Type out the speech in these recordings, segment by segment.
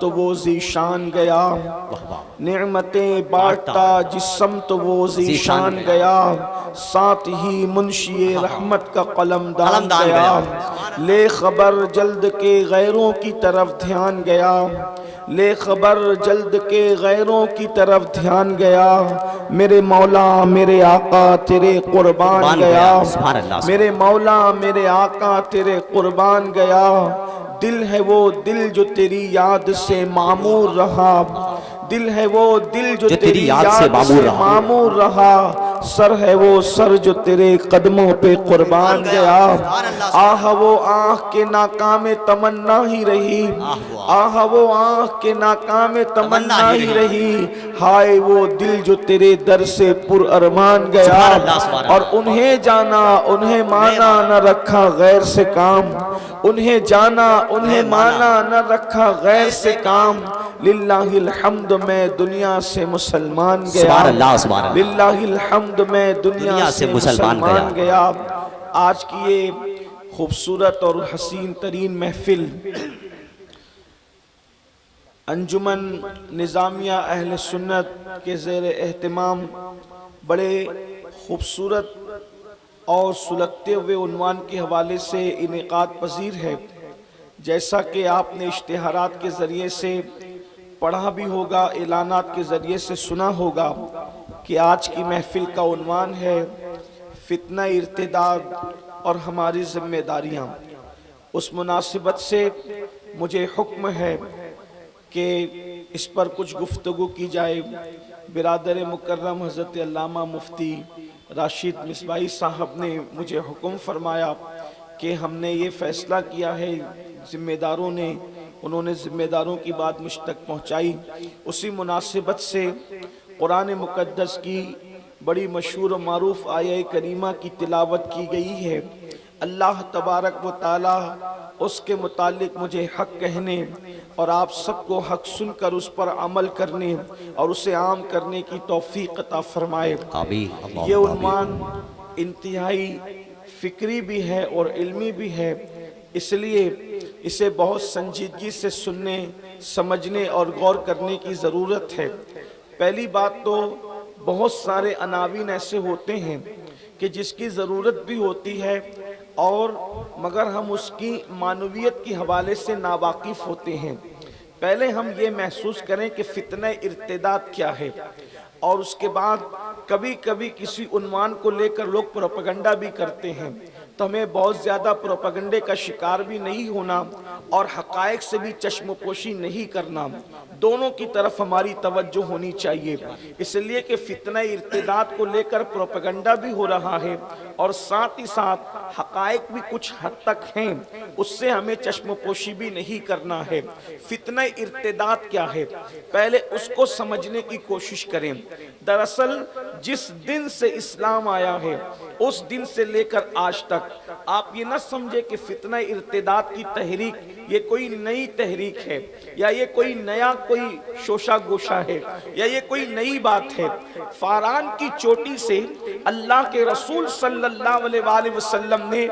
سمت وہ ذیشان گیا، نعمتیں بانٹتا جس سمت وہ ذیشان گیا، ساتھ ہی منشی رحمت کا قلم دان گیا، لے خبر جلد کے غیروں کی طرف دھیان گیا، لے خبر جلد کے غیروں کی طرف دھیان گیا، میرے مولا میرے آقا تیرے قربان گیا، میرے مولا میرے آقا تیرے قربان گیا، دل ہے وہ دل جو تیری یاد سے معمور رہا، دل ہے وہ دل جو تیری یاد سے معمور رہا، سر ہے وہ سر جو تیرے قدموں پہ قربان گیا، آہ وہ آنکھ کے ناکام تمنا ہی رہی، آہ وہ آنکھ کے ناکام تمنا ہی رہی، ہائے وہ دل جو تیرے در سے پر ارمان گیا، اور انہیں جانا انہیں مانا نہ رکھا غیر سے کام، انہیں جانا انہیں مانا نہ رکھا غیر سے کام، للہ الحمد میں دنیا سے مسلمان گیا، للہ الحمد میں دنیا سے مسلمان گیا۔ آج کی یہ خوبصورت اور حسین ترین محفل انجمن نظامیہ اہل سنت کے زیر اہتمام بڑے خوبصورت اور سلگتے ہوئے عنوان کے حوالے سے انعقاد پذیر ہے۔ جیسا کہ آپ نے اشتہارات کے ذریعے سے پڑھا بھی ہوگا، اعلانات کے ذریعے سے سنا ہوگا کہ آج کی محفل کا عنوان ہے فتنہ ارتداد اور ہماری ذمہ داریاں۔ اس مناسبت سے مجھے حکم ہے کہ اس پر کچھ گفتگو کی جائے۔ برادر مکرم حضرت علامہ مفتی راشد مصباحی صاحب نے مجھے حکم فرمایا کہ ہم نے یہ فیصلہ کیا ہے، ذمہ داروں نے، انہوں نے ذمہ داروں کی بات مجھ تک پہنچائی۔ اسی مناسبت سے قرآن مقدس کی بڑی مشہور و معروف آیہ کریمہ کی تلاوت کی گئی ہے۔ اللہ تبارک و تعالی اس کے متعلق مجھے حق کہنے اور آپ سب کو حق سن کر اس پر عمل کرنے اور اسے عام کرنے کی توفیق عطا فرمائے۔ یہ عنوان انتہائی فکری بھی ہے اور علمی بھی ہے، اس لیے اسے بہت سنجیدگی سے سننے، سمجھنے اور غور کرنے کی ضرورت ہے۔ پہلی بات تو بہت سارے عناوین ایسے ہوتے ہیں کہ جس کی ضرورت بھی ہوتی ہے اور مگر ہم اس کی معنویت کے حوالے سے ناواقف ہوتے ہیں۔ پہلے ہم یہ محسوس کریں کہ فتنہ ارتداد کیا ہے، اور اس کے بعد کبھی کبھی کسی عنوان کو لے کر لوگ پروپیگنڈا بھی کرتے ہیں، تو ہمیں بہت زیادہ پروپیگنڈے کا شکار بھی نہیں ہونا اور حقائق سے بھی چشم پوشی نہیں کرنا، دونوں کی طرف ہماری توجہ ہونی چاہیے۔ اس لیے کہ فتنہ ارتداد کو لے کر پروپیگنڈا بھی ہو رہا ہے اور ساتھ ہی ساتھ حقائق بھی کچھ حد تک ہیں، اس سے ہمیں چشم پوشی بھی نہیں کرنا ہے۔ فتنہ ارتداد کیا ہے، پہلے اس کو سمجھنے کی کوشش کریں۔ دراصل جس دن سے اسلام آیا ہے اس دن سے لے کر آج تک آپ یہ نہ سمجھے کہ فتنہ ارتداد کی تحریک یہ کوئی نئی تحریک ہے، یا یہ کوئی نیا کوئی شوشہ گوشہ ہے، یا یہ کوئی نئی بات ہے۔ فاران کی چوٹی سے اللہ کے رسول صلی اللہ علیہ وآلہ وسلم نے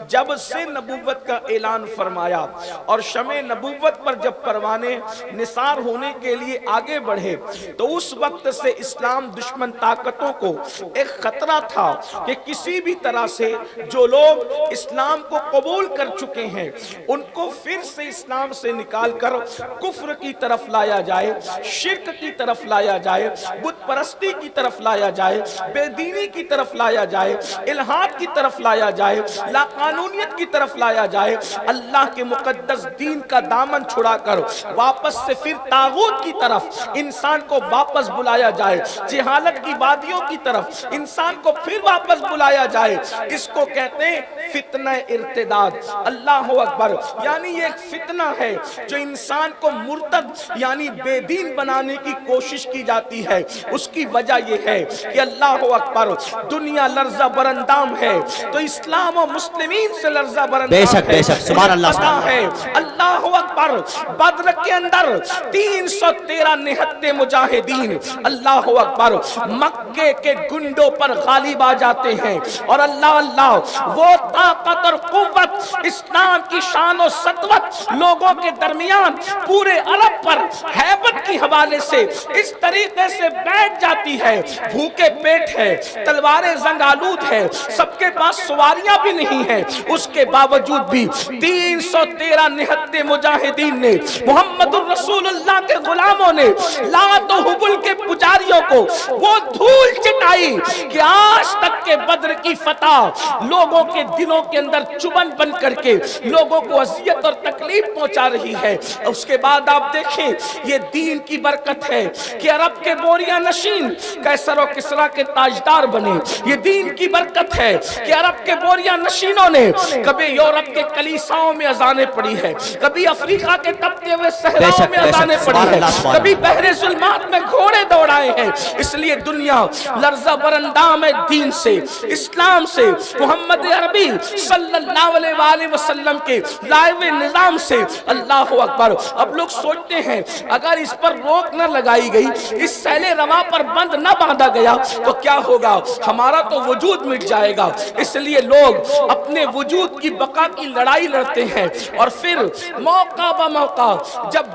جب سے نبوت کا اعلان فرمایا اور شمع نبوت پر جب پروانے نثار ہونے کے لیے آگے بڑھے، تو اس وقت سے اسلام دشمن طاقتوں کو ایک خطرہ تھا کہ کسی بھی طرح سے جو لوگ اسلام کو قبول کر چکے ہیں ان کو پھر سے اسلام سے نکال کر کفر کی طرف لایا جائے، شرک کی طرف لایا جائے، بت پرستی کی طرف لایا جائے، بے دینی کی طرف لایا جائے، الہاد کی طرف لایا جائے، لا قانونیت کی طرف لایا جائے، اللہ کے مقدس دین کا دامن چھڑا کر واپس سے پھر طاغوت کی طرف انسان کو واپس بلایا جائے، جہالت کی وادیوں کی طرف انسان کو پھر واپس بلایا جائے، اس کو کہتے ہیں فتنہ ارتداد۔ اللہ اکبر، یعنی یہ ایک فتنہ ہے جو انسان کو مرتد یعنی بے دین بنانے کی کوشش کی جاتی ہے۔ اس کی وجہ یہ ہے کہ اللہ اکبر، دنیا لرزہ برندام ہے تو اسلام و مسلمین سے لرزہ برندام ہے۔ سبحان اللہ ہے، اللہ اکبر، بدر کے اندر 313 نہتے مجاہدین اللہ اکبر مکے کے گنڈوں پر غالب آ جاتے ہیں، اور اللہ وہ طاقت اور قوت، اسلام کی شان و سطوت لوگوں کے درمیان پورے عرب پر ہیبت کی حوالے سے اس طریقے سے بیٹھ جاتی ہے، بھوکے پیٹ ہے، تلواریں زنگ آلود ہے، سب کے پاس سواریاں بھی نہیں ہیں، اس کے باوجود بھی 313 نہتے مجاہدین نے، محمد الرسول اللہ کے غلاموں نے، لات و حبل کے پجاریوں کو وہ دھول چٹائی کہ آج تک کے بدر کی فتح لوگوں کے دلوں کے اندر چبن بن کر کے لوگوں کو اذیت اور تکلیف پہنچا رہی ہے۔ اس کے بعد آپ دیکھیں یہ دین کی برکت ہے کہ عرب کے بوریا نشین قیصر و کسریٰ کے تاجدار بنے، یہ دین کی برکت ہے کہ عرب کے بوریا نشینوں نے کبھی یورپ کے کلیساؤں میں اذانیں پڑھی ہے، کبھی افریقہ کے تپتے ہوئے صحراؤں میں اذانیں پڑھی ہے، کبھی بحر ظلمات میں گھوڑے دوڑائے ہیں۔ اس لیے دنیا لرزہ برندام ہے دین سے، اسلام سے، محمد عربی صلی اللہ علیہ وآلہ وسلم کے لائے ہوئے نظام سے۔ اللہ اکبر۔ اب لوگ سوچتے ہیں اگر اس پر روک نہ لگائی گئی، اس سیل رواں پر بند نہ باندھا گیا تو کیا ہوگا؟ ہمارا تو وجود مٹ جائے گا۔ اس لیے لوگ اپنے وجود کی بقا کی لڑائی لڑتے ہیں، اور پھر موقع بموقع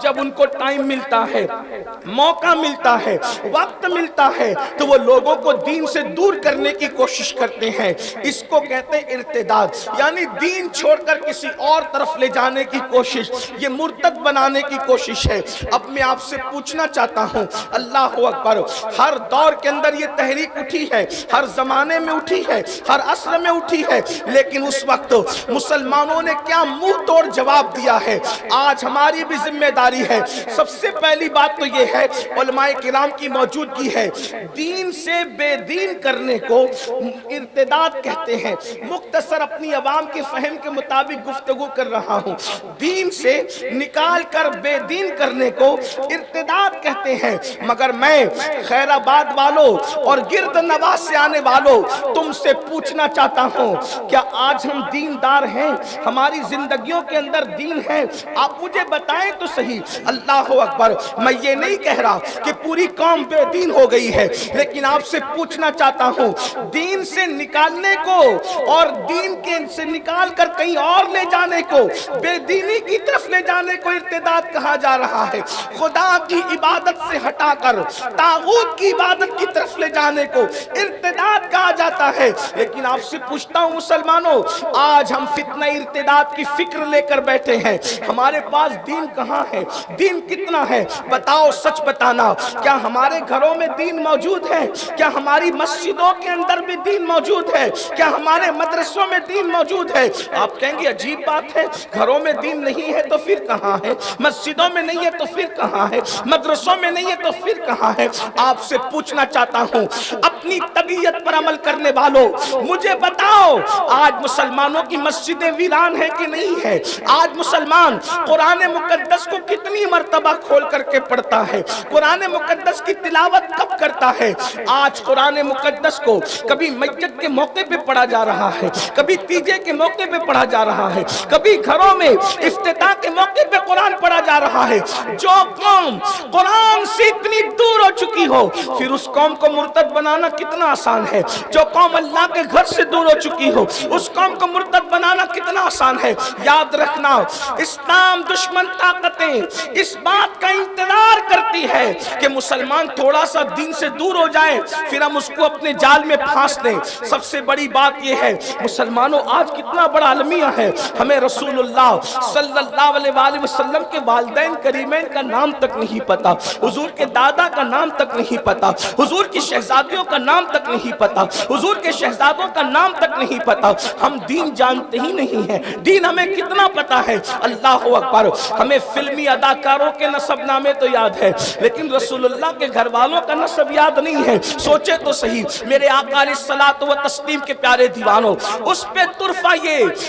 جب ان کو ٹائم ملتا ہے، موقع ملتا ہے، وقت ملتا ہے، تو وہ لوگوں کو دین سے دور کرنے کی کوشش کرتے ہیں۔ اس کو کہتے ہیں ارتداد، یعنی دین چھوڑ کر کسی اور طرف لے جانے کی کوشش، یہ مرتد بنانے کی کوشش ہے۔ اب میں آپ سے پوچھنا چاہتا ہوں، اللہ اکبر، ہر دور کے اندر یہ تحریک اٹھی ہے، ہر زمانے میں اٹھی ہے، ہر عصر میں اٹھی ہے، لیکن اس وقت مسلمانوں نے کیا منہ توڑ جواب دیا ہے؟ آج ہماری بھی ذمہ داری ہے۔ سب سے پہلی بات تو یہ ہے، علماء کرام کی موجودگی ہے، دین سے بے دین کرنے کو ارتداد کہتے ہیں۔ مختصر اپنی عوام کے فہم کے مطابق گفتگو کر رہا ہوں، دین سے نکال کر بے دین کرنے کو ارتداد کہتے ہیں۔ مگر میں خیر آباد والوں اور گرد نواز سے آنے والوں تم سے پوچھنا چاہتا ہوں، کیا آج ہم دیندار ہیں؟ ہماری زندگیوں کے اندر دین ہے؟ آپ مجھے بتائیں تو صحیح۔ اللہ اکبر۔ میں یہ نہیں کہہ رہا کہ پوری قوم بے دین ہو گئی ہے، لیکن آپ سے پوچھنا چاہتا ہوں، دین سے نکالنے کو اور دین کے سے نکال کر کہیں اور لے جانے کو، بے دینی کی طرف لے جانے کو ارتداد کہا جا رہا ہے۔ خدا کی عبادت سے ہٹا کر طاغوت کی عبادت کی طرف لے جانے کو ارتداد کہا جاتا ہے۔ لیکن آپ سے پوچھتا ہوں مسلمانوں، آج ہم فتنہ ارتداد کی فکر لے کر بیٹھے ہیں، ہمارے پاس دین کہاں ہے؟ دین کتنا ہے؟ بتاؤ، سچ بتانا، کیا ہمارے گھروں میں دین موجود ہے؟ کیا ہماری مسجدوں کے اندر بھی دین موجود ہے؟ کیا ہمارے مدرسوں میں دین موجود ہے؟ آپ کہیں گے عجیب بات ہے، گھروں میں دین نہیں ہے تو پھر کہاں ہے؟ مسجدوں میں نہیں ہے تو پھر کہاں ہے؟ مدرسوں میں نہیں ہے تو پھر کہاں ہے؟ آپ سے پوچھنا چاہتا ہوں، اپنی طبیعت پر عمل کرنے والوں مجھے بتاؤ، آج مسلمانوں کی مسجدیں ویران ہیں کہ نہیں ہے؟ آج مسلمان قرآن مقدس کو کتنی مرتبہ کھول کر کے پڑھتا ہے؟ قرآن مقدس کی تلاوت کب کرتا ہے؟ آج قرآن مقدس کو کبھی میت کے موقع پہ پڑھا جا رہا ہے، کبھی تیجے کے موقع پہ پڑھا جا رہا ہے، کبھی گھروں میں افتتاح کے موقع پہ قرآن پڑھا جا رہا ہے۔ جو قوم قرآن سے اتنی دور ہو چکی ہو، پھر اس قوم کو مرتد بنانا کتنا آسان ہے۔ جو قوم اللہ کے گھر سے دور ہو چکی ہو، اس قوم کو مرتد بنانا کتنا آسان ہے۔ یاد رکھنا، اسلام دشمن طاقتیں اس بات کا انتظار کرتی ہے کہ مسلمان تھوڑا سا دین سے دور ہو جائے، پھر ہم اس کو اپنے جال میں پھانس دیں۔ سب سے بڑی بات یہ ہے، مسلمانوں آج کتنا بڑا المیہ ہے، ہمیں رسول اللہ صلی اللہ علیہ وآلہ وسلم کے والدین کریمین کا نام تک نہیں پتا، حضور کے دادا کا نام تک نہیں پتا، حضور کی شہزادیوں کا نام تک نہیں پتا، حضور کے شہزادوں کا نام تک نہیں پتا۔ ہم دین جانتے ہی نہیں ہیں، دین ہمیں کتنا پتا ہے۔ اللہ اکبر۔ ہمیں فلمی اداکاروں کے نسب نامے تو یاد ہے، لیکن رسول اللہ کے گھر والوں کا نسب یاد نہیں ہے۔ سوچے تو صحیح، میرے آقا علیہ الصلوۃ والتسلیم کے پیارے دیوانوں، اس پہ طرفہ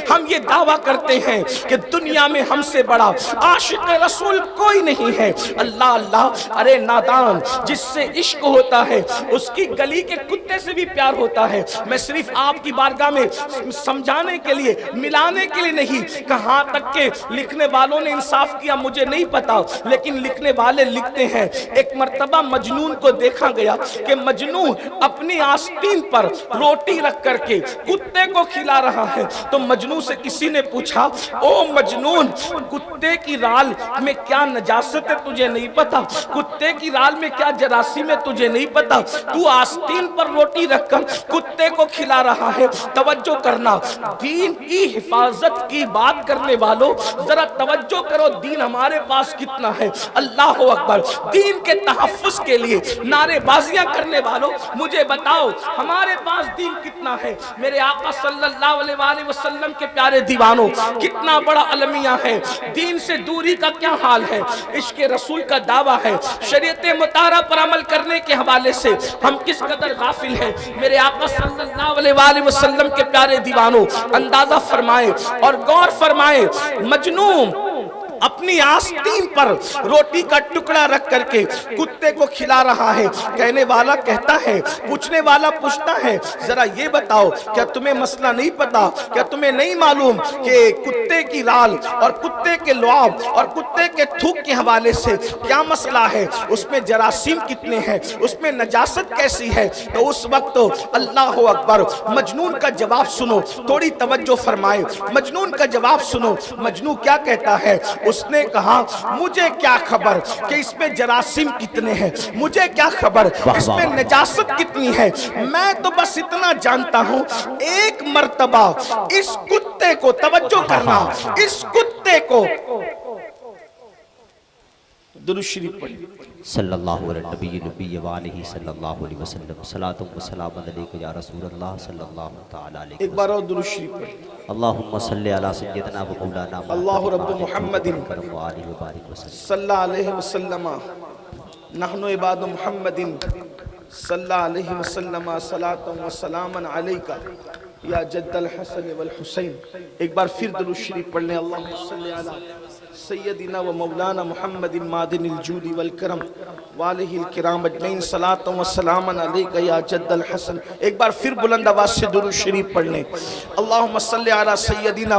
ہم یہ دعویٰ کرتے ہیں کہ دنیا میں ہم سے بڑا عاشق رسول کوئی نہیں ہے۔ اللہ اللہ، ارے نادان، جس سے عشق ہوتا ہے اس کی گلی کے کتے سے بھی پیار ہوتا ہے۔ میں صرف آپ کی بارگاہ میں سمجھانے کے لیے، ملانے کے لیے نہیں، کہاں تک کہ لکھنے والوں نے انصاف کیا مجھے نہیں پتا، لیکن لکھنے والے لکھتے ہیں ایک مرتبہ مجنون کو دیکھا گیا کہ مجنون اپنی آستین پر روٹی رکھ کر کے کتے کو کھلا رہا ہے. تو مجنون سے کسی نے پوچھا او مجنون کتے کی رال میں کیا نجاست ہے تجھے نہیں پتا؟ کتے کی رال میں کیا جراثیم ہے تجھے نہیں پتا؟ تو آستین پر روٹی رکھ کر کتے کو کھلا رہا ہے. توجہ کرنا، دین کی حفاظت کی بات کرنے والوں ذرا توجہ کرو، دین ہمارے پاس کتنا ہے. اللہ اکبر. دین کے تحفظ کے لیے نعرے بازیاں کرنے والوں مجھے بتاؤ ہمارے پاس دین کتنا ہے. میرے آقا صلی اللہ علیہ وآلہ وسلم کے پیارے دیوانوں کتنا بڑا المیہ ہے. دین سے دوری کا کیا حال ہے؟ عشق رسول کا دعویٰ ہے. شریعت مطہرہ پر عمل کرنے کے حوالے سے ہم کس قدر غافل ہیں. میرے آقا صلی اللہ علیہ وآلہ وسلم کے پیارے دیوانوں اندازہ فرمائے اور غور فرمائے. مجنون اپنی آستین پر روٹی کا ٹکڑا رکھ کر کے کتے کو کھلا رہا ہے. کہنے والا کہتا ہے، پوچھنے والا پوچھتا ہے ذرا یہ بتاؤ کیا تمہیں مسئلہ نہیں پتا؟ کیا تمہیں نہیں معلوم کہ کتے کی رال اور کتے کے لعاب اور کتے کے تھوک کے حوالے سے کیا مسئلہ ہے؟ اس میں جراثیم کتنے ہیں؟ اس میں نجاست کیسی ہے؟ تو اس وقت اللہ اکبر مجنون کا جواب سنو، تھوڑی توجہ فرمائے. مجنون کا جواب سنو. مجنون کیا کہتا ہے؟ اس نے کہا مجھے کیا خبر کہ اس میں جراثیم کتنے ہیں، مجھے کیا خبر اس میں نجاست کتنی ہے. میں تو بس اتنا جانتا ہوں ایک مرتبہ اس کتے کو، توجہ کرنا، اس کتے کو درود شریف پڑھی صلی اللہ علیہ نبی نبی وآلہ صلی اللہ علیہ وسلم. صلاۃ و سلام علیک یا رسول اللہ صلی اللہ تعالی علیہ وسلم. ایک بار اور درود شریف پڑھی. اللہم صلی علی سیدنا و مولانا اللہ رب محمد وآلہ وبارک وسلم. صلی علیہ وسلم نحن عباد محمد صلی علیہ وسلم صلاۃ و سلام علیکہ یا جد الحسن والحسین. ایک بار پھر درود شریف پڑھ لیں. اللہم صلی علی سیدنا و مولانا محمد معدن الجود والکرم والہ الکرام اجمعین صلاۃ و سلام علیکہ یا جد الحسن. ایک بار پھر بلند آواز سے درود شریف پڑھ لیں. اللہم صلی علی سیدنا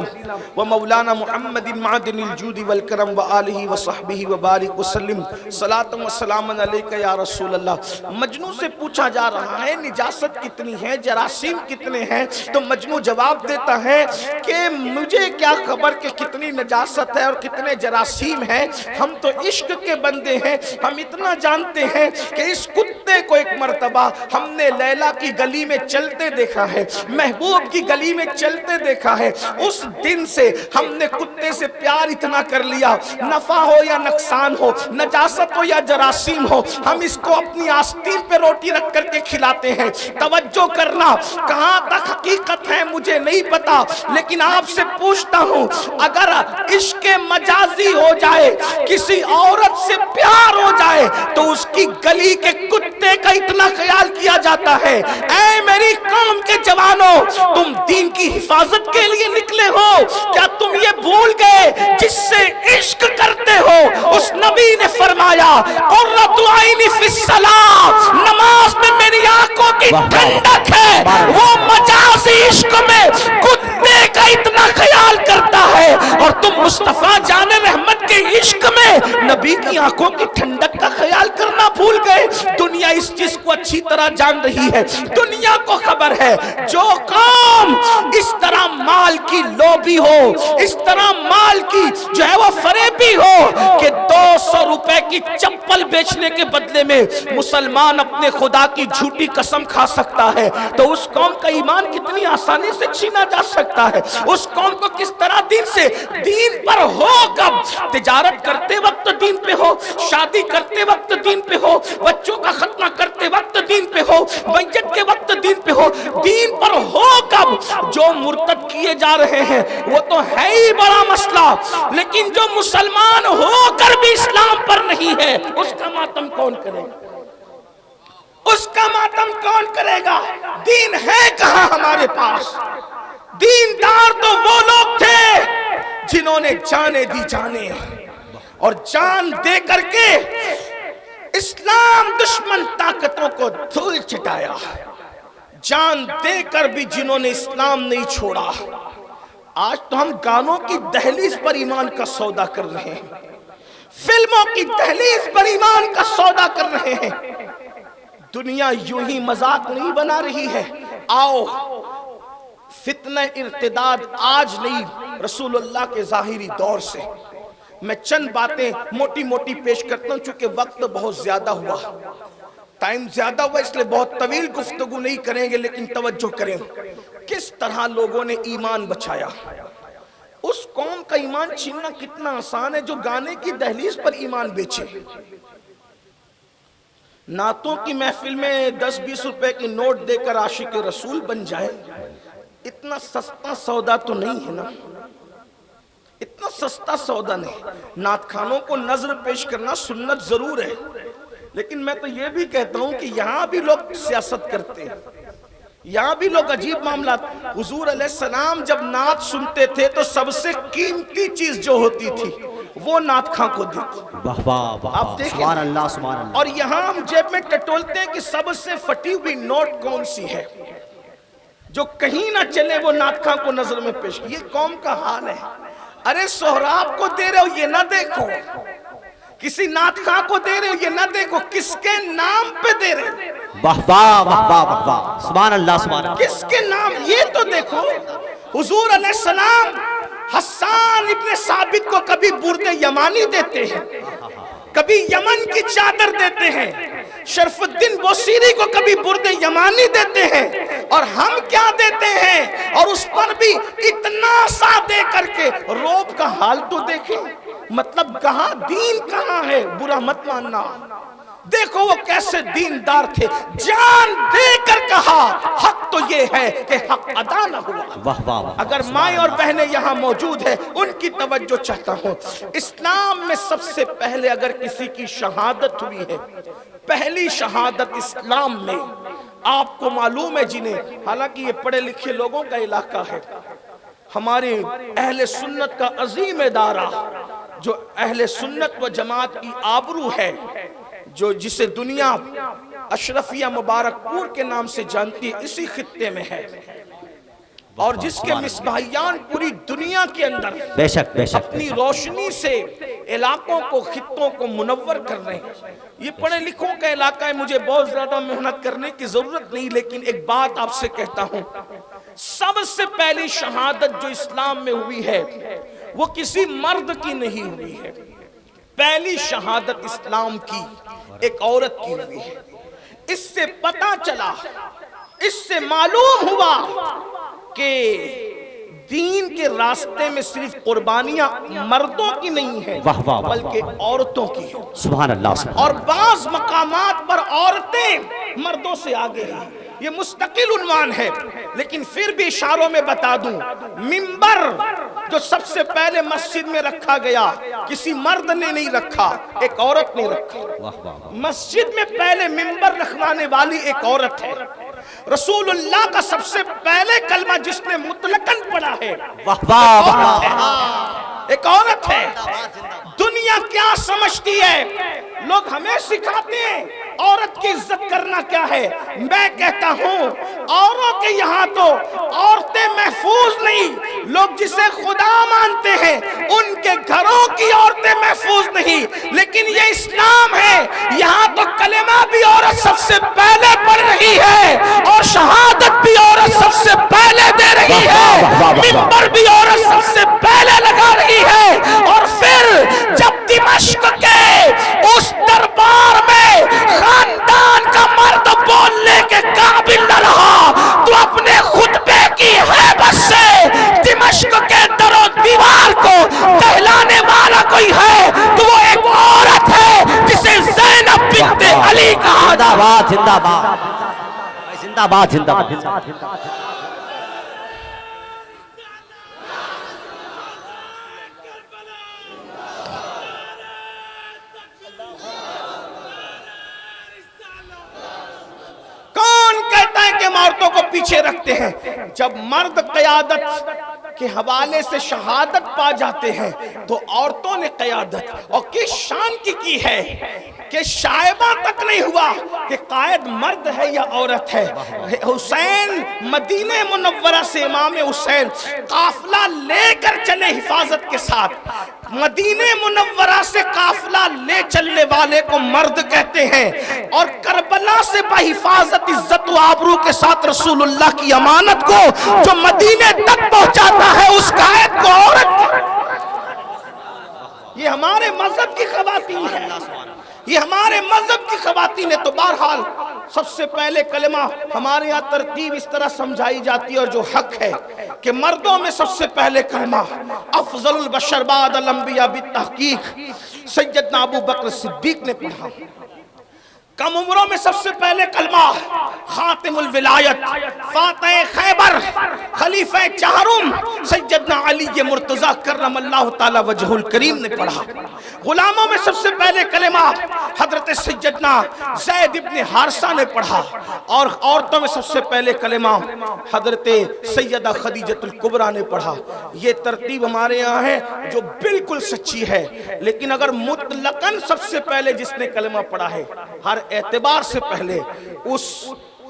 و مولانا محمد معدن الجود والکرم والہ وصحبہ وبارک وسلم صلاۃ و سلام علیکہ یا رسول اللہ. مجنون سے پوچھا جا رہا ہے نجاست کتنی ہے، جراثیم کتنے ہیں؟ تو مجنون جواب دیتا ہے کہ مجھے کیا خبر کہ کتنی نجاست ہے اور کتنے جراثیم ہیں. ہم تو عشق کے بندے ہیں. ہم اتنا جانتے ہیں کہ اس کتے کو ایک مرتبہ ہم نے لیلا کی گلی میں چلتے دیکھا ہے، محبوب کی گلی میں چلتے دیکھا ہے. اس دن سے ہم نے کتے سے پیار اتنا کر لیا، نفع ہو یا نقصان ہو، نجاست ہو یا جراثیم ہو، ہم اس کو اپنی آستین پہ روٹی رکھ کر کے کھلاتے ہیں. توجہ کرنا، کہاں تک حقیقت ہے مجھے نہیں پتا، لیکن آپ سے پوچھتا ہوں اگر عشق مجازی ہو جائے، کسی عورت سے پیار ہو جائے تو اس کی گلی کے کتے کا اتنا خیال کیا جاتا ہے. اے میری قوم کے جوانوں، تم دین کی حفاظت کے لیے نکلے ہو، کیا تم یہ بھول گئے جس سے عشق کرتے ہو اس نبی نے فرمایا قرۃ عینی فی الصلاۃ، نماز میں میری آنکھوں کی ٹھنڈک ہے. وہ مجازی عشق میں کتے کا اتنا خیال کرتا ہے اور تم مصطفیٰ جان رحمت کے عشق میں نبی کی آنکھوں کی ٹھنڈک کا خیال کرنا بھول گئے. دنیا اس چیز کو اچھی طرح جان رہی ہے، دنیا کو خبر ہے جو قوم اس طرح مال کی لوبی ہو، اس طرح مال کی جو ہے وہ فریبی ہو کہ 200 روپے کی چپل بیچنے کے بدلے میں مسلمان اپنے خدا کی جھوٹی قسم کھا سکتا ہے، تو اس قوم کا ایمان کتنی آسانی سے چھینا جا سکتا ہے. اس قوم کو کس طرح دین سے، دین پر ہو کب؟ تجارت کرتے وقت دین پہ ہو، شادی کرتے وقت دین پہ ہو، بچوں کا ختنہ کرتے وقت دین پہ ہو، میت کے وقت دین پہ ہو. دین پر ہو کب؟ جو مرتد کیے جا رہے ہیں وہ تو ہے ہی بڑا مسئلہ، لیکن جو مسلمان ہو کر بھی اسلام پر نہیں ہے اس کا ماتم کون کرے گا؟ اس کا ماتم کون کرے گا؟ دین ہے کہاں ہمارے پاس؟ دیندار تو وہ لوگ تھے جنہوں نے جانے دی جانے اور جان دے کر کے اسلام دشمن طاقتوں کو دھول چٹایا. جان دے کر بھی جنہوں نے اسلام نہیں چھوڑا. آج تو ہم گانوں کی دہلیز پر ایمان کا سودا کر رہے ہیں. فلموں کی دہلیز پر ایمان کا سودا کر رہے ہیں۔ دنیا یوں ہی مذاق نہیں بنا رہی ہے۔ آؤ فتنہ ارتداد آج نہیں، رسول اللہ کے ظاہری دور سے۔ میں چند باتیں موٹی موٹی پیش کرتا ہوں چونکہ وقت بہت زیادہ ہوا، ٹائم زیادہ ہوا، اس لئے بہت طویل گفتگو نہیں کریں گے، لیکن توجہ کریں۔ کس طرح لوگوں نے ایمان بچایا؟ اس قوم کا ایمان چھیننا کتنا آسان ہے جو گانے کی دہلیز پر ایمان بیچے۔ نعتوں کی محفل میں 10-20 روپے کی نوٹ دے کر عاشق رسول بن جائے، اتنا سستا سودا تو نہیں ہے نا، اتنا سستا سودا نہیں۔ نعت خانوں کو نظر پیش کرنا سنت ضرور ہے، لیکن میں تو یہ بھی کہتا ہوں کہ یہاں بھی لوگ سیاست کرتے ہیں، یہاں بھی لوگ عجیب معاملات۔ حضور علیہ السلام جب نعت سنتے تھے تو سب سے قیمتی چیز جو ہوتی تھی وہ نعت خاں کو دیتی۔ واہ واہ واہ، آپ دیکھیں، سبحان اللہ سبحان اللہ۔ اور یہاں ہم جیب میں ٹٹولتے ہیں کہ سب سے پھٹی ہوئی نوٹ کون سی ہے جو کہیں نہ چلے، وہ نعت خاں کو نظر میں پیش۔ یہ قوم کا حال ہے۔ ارے سہراب کو دے رہے ہو یہ نہ دیکھو، کسی نعت خاں کو دے رہے ہو یہ نہ دیکھو، کس کے نام پہ دے رہے ہو، واہ واہ واہ واہ واہ، سبحان اللہ سبحان اللہ۔ کس کے نام، یہ تو دیکھو۔ حضور علیہ السلام حسان ابن ثابت کو کبھی برد یمانی دیتے ہیں، کبھی یمن کی چادر دیتے ہیں، شرف الدین بوسیری کو کبھی برد یمانی دیتے ہیں، اور ہم کیا دیتے ہیں؟ اور اس پر بھی اتنا سا دے کر کے روب کا حال تو دیکھیں، مطلب کہاں دین کہاں ہے؟ برا مت ماننا، دیکھو وہ کیسے دیندار تھے، جان دے کر کہا حق تو یہ ہے کہ حق ادا نہ ہوا۔ واہ واہ واہ، اگر مائیں اور بہنیں یہاں موجود ہیں ان کی توجہ چاہتا ہوں۔ اسلام میں سب سے پہلے اگر کسی کی شہادت ہوئی ہے، پہلی شہادت اسلام میں، آپ کو معلوم ہے جنہیں، حالانکہ یہ پڑھے لکھے لوگوں کا علاقہ ہے، ہمارے اہل سنت کا عظیم ادارہ جو اہل سنت و جماعت کی آبرو ہے، جو جسے دنیا اشرفیہ مبارک پور کے نام سے جانتی ہے، اسی خطے میں ہے، اور جس کے مصباحیان پوری دنیا کے اندر بے شک بے شک، اپنی روشنی سے علاقوں کو، خطوں کو منور کر رہے ہیں۔ یہ پڑھے لکھوں کا علاقہ ہے، مجھے بہت زیادہ محنت کرنے کی ضرورت نہیں، لیکن ایک بات آپ سے کہتا ہوں، سب سے پہلی شہادت جو اسلام میں ہوئی ہے وہ کسی مرد کی نہیں ہوئی ہے، پہلی شہادت اسلام کی ایک عورت کی ہوئی ہے۔ اس سے پتہ چلا، اس سے معلوم ہوا کہ دین کے راستے میں صرف قربانیاں مردوں کی نہیں ہیں بلکہ عورتوں کی ہیں، سبحان اللہ۔ اور بعض مقامات پر عورتیں مردوں سے آگے ہیں، یہ مستقل عنوان ہے، لیکن پھر بھی اشاروں میں بتا دوں، منبر جو سب سے پہلے مسجد میں رکھا گیا کسی مرد نے نہیں رکھا، ایک عورت نے رکھا۔ مسجد میں پہلے منبر رکھوانے والی ایک عورت ہے۔ رسول اللہ کا سب سے پہلے کلمہ جس نے مطلقاً پڑھا ہے ایک عورت ہے۔ دنیا کیا سمجھتی ہے؟ لوگ ہمیں سکھاتے ہیں عورت کی عزت کرنا کیا ہے۔ میں کہتا ہوں عورتوں کے یہاں تو عورتیں محفوظ نہیں، لوگ جسے خدا مانتے ہیں ان کے گھروں کی عورتیں محفوظ نہیں، لیکن یہ اسلام ہے، یہاں تو کلمہ بھی عورت سب سے پہلے پڑھ رہی ہے اور شہادت بھی عورت سب سے پہلے دے رہی ہے، منبر بھی عورت سب سے پہلے لگا رہی ہے، اور پھر جب دمشق کے اس دربار میں خاندان کا مرد بولنے کے قابل نہ رہا تو اپنے خطبے کی ہیبت سے دمشق کے در و دیوار کو دہلانے والا کوئی ہے تو وہ ایک عورت ہے جسے زینب بنت علی کہا۔ زندہ باد زندہ باد زندہ باد زندہ باد۔ عورتوں کو پیچھے رکھتے ہیں؟ جب مرد قیادت کے حوالے سے شہادت پا جاتے ہیں تو عورتوں نے قیادت اور کس شان کی ہے کہ شائبہ تک نہیں ہوا کہ قائد مرد ہے یا عورت ہے۔ حسین مدینہ منورہ سے امام حسین قافلہ لے کر چلے حفاظت کے ساتھ، مدینہ منورہ سے قافلہ لے چلنے والے کو مرد کہتے ہیں، اور کربلا سے بحفاظت عزت و آبرو کے ساتھ رسول اللہ کی امانت کو جو مدینے تک پہنچاتا ہے اس قائد کو عورت۔ یہ ہمارے مذہب کی خواتین ہیں، یہ ہمارے مذہب کی خواتین ہیں۔ تو بہرحال سب سے پہلے کلمہ ہمارے یہاں ترتیب اس طرح سمجھائی جاتی ہے، اور جو حق ہے کہ مردوں میں سب سے پہلے کلمہ افضل البشر بعد الانبیاء بالتحقیق سیدنا ابو بکر صدیق نے پڑھا۔ کم عمروں میں سب سے پہلے کلمہ خاتم الولایت فاتح خیبر خلیفہ چہارم سیدنا علی مرتضی کرم اللہ تعالی وجہ الکریم نے پڑھا۔ غلاموں میں سب سے پہلے کلمہ حضرت سیدنا زید ابن حارثہ نے پڑھا، اور عورتوں میں سب سے پہلے کلمہ حضرت سیدہ خدیجہ الکبریٰ نے پڑھا۔ یہ ترتیب ہمارے یہاں ہے جو بالکل سچی ہے، لیکن اگر مطلقاً سب سے پہلے جس نے کلمہ پڑھا ہے ہر اعتبار سے پہلے اس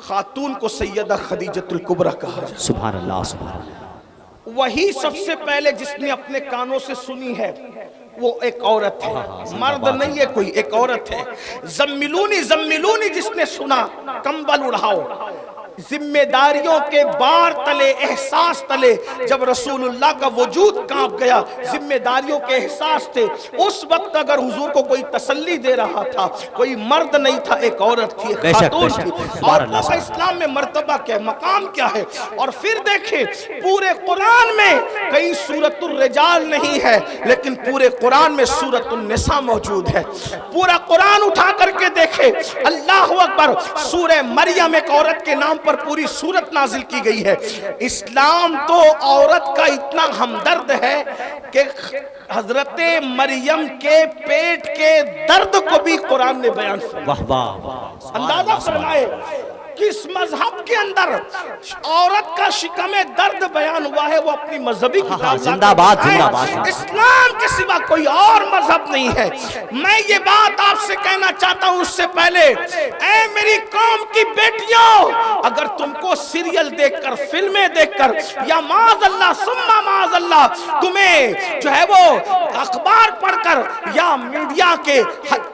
خاتون کو سیدہ خدیجہ الکبریٰ کہا جائے۔ سبحان اللہ سبحان اللہ۔ وہی سب سے پہلے جس نے اپنے کانوں سے سنی ہے وہ ایک عورت ہے، مرد نہیں ہے کوئی، ایک عورت ہے۔ زملونی زملونی جس نے سنا، کمبل اڑھاؤ، ذمہ داریوں کے بار تلے، احساس تلے جب رسول اللہ کا وجود کانپ گیا، ذمہ داریوں کے احساس تھے، اس وقت اگر حضور کو کوئی تسلی دے رہا تھا کوئی مرد نہیں تھا، ایک عورت تھی، ایک خاتون تھی۔ عورتوں کا اسلام میں مرتبہ کیا ہے، مقام کیا ہے؟ اور پھر دیکھیں پورے قرآن میں کئی سورۃ الرجال نہیں ہے، لیکن پورے قرآن میں سورۃ النساء موجود ہے۔ پورا قرآن اٹھا کر کے دیکھیں، اللہ اکبر، سورہ مریم ایک عورت کے نام پر پوری سورت نازل کی گئی ہے۔ اسلام تو عورت کا اتنا ہمدرد ہے کہ حضرت مریم کے پیٹ کے درد کو بھی قرآن نے بیان فرمایا۔ واہ واہ واہ، اندازہ فرمائے کس مذہب کے اندر عورت کا شکم درد بیان ہوا ہے، وہ اپنی مذہبی کتاب زندہ باد زندہ باد۔ اسلام کے سوا کوئی اور مذہب نہیں ہے۔ میں یہ بات آپ سے کہنا چاہتا ہوں اس سے پہلے، اے میری قوم کی بیٹیوں، اگر تم کو سیریل دیکھ کر، فلمیں دیکھ کر، یا معاذ اللہ ثم معاذ اللہ تمہیں جو ہے وہ اخبار پڑھ کر یا میڈیا کے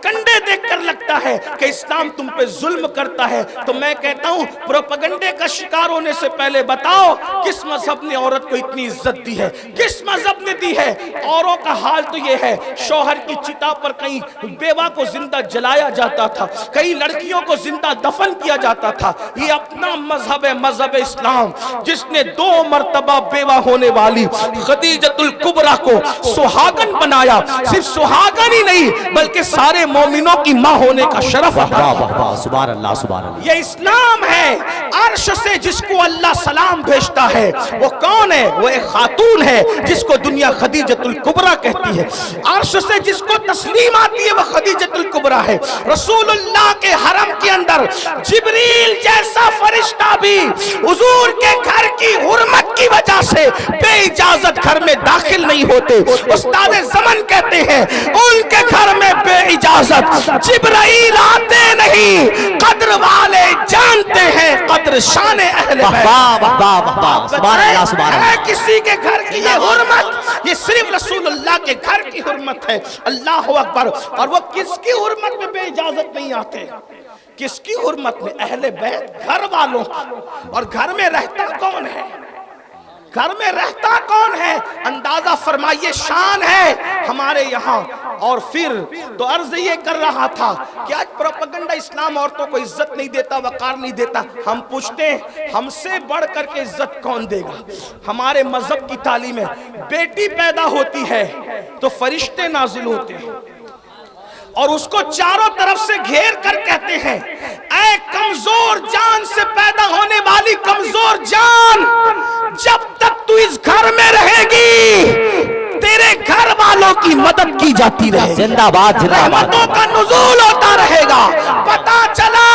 کنڈے دیکھ کر لگتا ہے کہ اسلام تم پہ ظلم کرتا ہے، تو میں کہتا ہوں پروپیگنڈے کا شکار ہونے سے پہلے بتاؤ کس مذہب نے عورت کو اتنی عزت دی ہے، کس مذہب نے دی ہے؟ اوروں کا حال تو یہ ہے، شوہر کی چتا پر کہیں بیوہ کو زندہ جلایا جاتا تھا، کئی لڑکیوں کو زندہ دفن کیا جاتا تھا۔ یہ اپنا مذہب ہے، مذہب اسلام، جس نے 2 مرتبہ بیوہ ہونے والی خدیجہ الکبریٰ کو سہاگن بنایا، صرف سہاگن ہی نہیں بلکہ سارے مومنوں کی ماں ہونے کا شرف عطا کیا۔ سبحان اللہ سبحان اللہ۔ یہ اسلام ہے۔ عرش سے جس کو اللہ سلام بھیجتا ہے وہ کون ہے؟ وہ ایک خاتون ہے جس کو دنیا خدیجہ الکبریٰ کہتی ہے۔ عرش سے جس کو تسلیم آتی ہے وہ خدیجہ الکبریٰ ہے۔ رسول اللہ کے حرم کے اندر جبریل جیسا فرشتہ بھی حضور کے گھر کی حرمت کی وجہ سے بے اجازت گھر میں داخل نہیں ہوتے۔ استاد زمن کہتے ہیں ان کے گھر میں بے اجازت جبرائیل آتے نہیں، قدر والے جانتے ہیں قدر شان اہل بیت۔ سبحان اللہ سبحان اللہ۔ ہے کسی کے گھر کی یہ حرمت، یہ صرف رسول اللہ کے گھر کی حرمت ہے۔ اللہ اکبر۔ اور وہ کس کی حرمت میں بے اجازت نہیں آتے؟ کس کی حرمت میں؟ اہل بیت، گھر والوں کی۔ اور گھر میں رہتا کون ہے؟ گھر میں رہتا کون ہے؟ اندازہ فرمائیے، شان ہے ہمارے یہاں۔ اور پھر تو عرض یہ کر رہا تھا کہ آج پروپیگنڈا اسلام عورتوں کو عزت نہیں دیتا، وقار نہیں دیتا۔ ہم پوچھتے ہیں ہم سے بڑھ کر کے عزت کون دے گا؟ ہمارے مذہب کی تعلیم ہے بیٹی پیدا ہوتی ہے تو فرشتے نازل ہوتے ہیں اور اس کو چاروں طرف سے گھیر کر کہتے ہیں اے کمزور جان سے پیدا ہونے والی کمزور جان، جب تک تو اس گھر میں رہے گی تیرے گھر والوں کی مدد کی جاتی رہے گی، زندہ باد زندہ باد، رحمتوں کا نزول ہوتا رہے گا۔ پتا چلا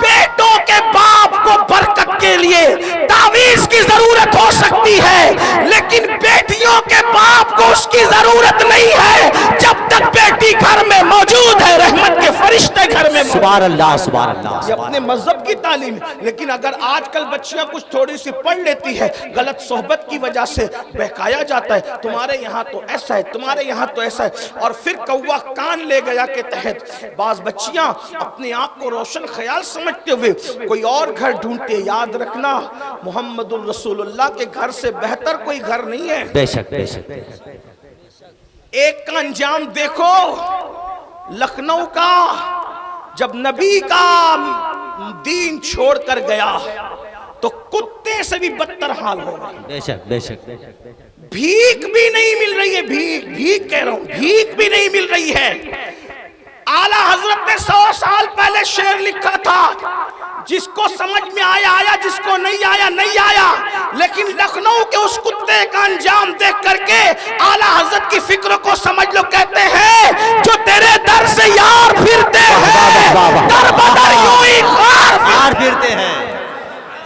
بیٹوں کے باپ کو برکت کے لیے تعویذ کی ضرورت ہو سکتی ہے، لیکن بیٹیوں کے باپ کو اس کی ضرورت نہیں ہے۔ جب تک بیٹی گھر میں موجود ہے رحمت کے فرشتے گھر میں موجود سبحان اللہ سبحان اللہ یہ اپنے مذہب کی تعلیم ہے. لیکن اگر آج کل بچیاں کچھ تھوڑی سی پڑھ لیتی ہے، غلط صحبت کی وجہ سے بہکایا جاتا ہے، تمہارے یہاں تو ایسا ہے، تمہارے یہاں تو ایسا ہے، اور پھر کوا کان لے گیا کے تحت بعض بچیاں اپنے آپ کو روشن خیال سمجھتے ہوئے کوئی اور گھر ڈھونڈتے. یاد رکھنا محمد الرسول اللہ کے گھر سے بہتر کوئی گھر نہیں ہے. بے شک بے شک. ایک کا انجام دیکھو لکھنؤ کا، جب نبی کا دین چھوڑ کر گیا تو کتے سے بھی بدتر حال ہو گیا. بے شک بے شک. بھیک بھی نہیں مل رہی ہے، بھیک کہہ رہا ہوں، بھیک بھی نہیں مل رہی ہے. اعلیٰ حضرت نے 100 سال پہلے شعر لکھا تھا، جس کو سمجھ میں آیا آیا، جس کو نہیں آیا نہیں آیا. لیکن لکھنؤ کے اس کتے کا انجام دیکھ کر کے اعلیٰ حضرت کی فکر کو سمجھ لو. کہتے ہیں جو تیرے در سے یار پھرتے ہیں در بدر یوں ہی خار پھرتے ہیں.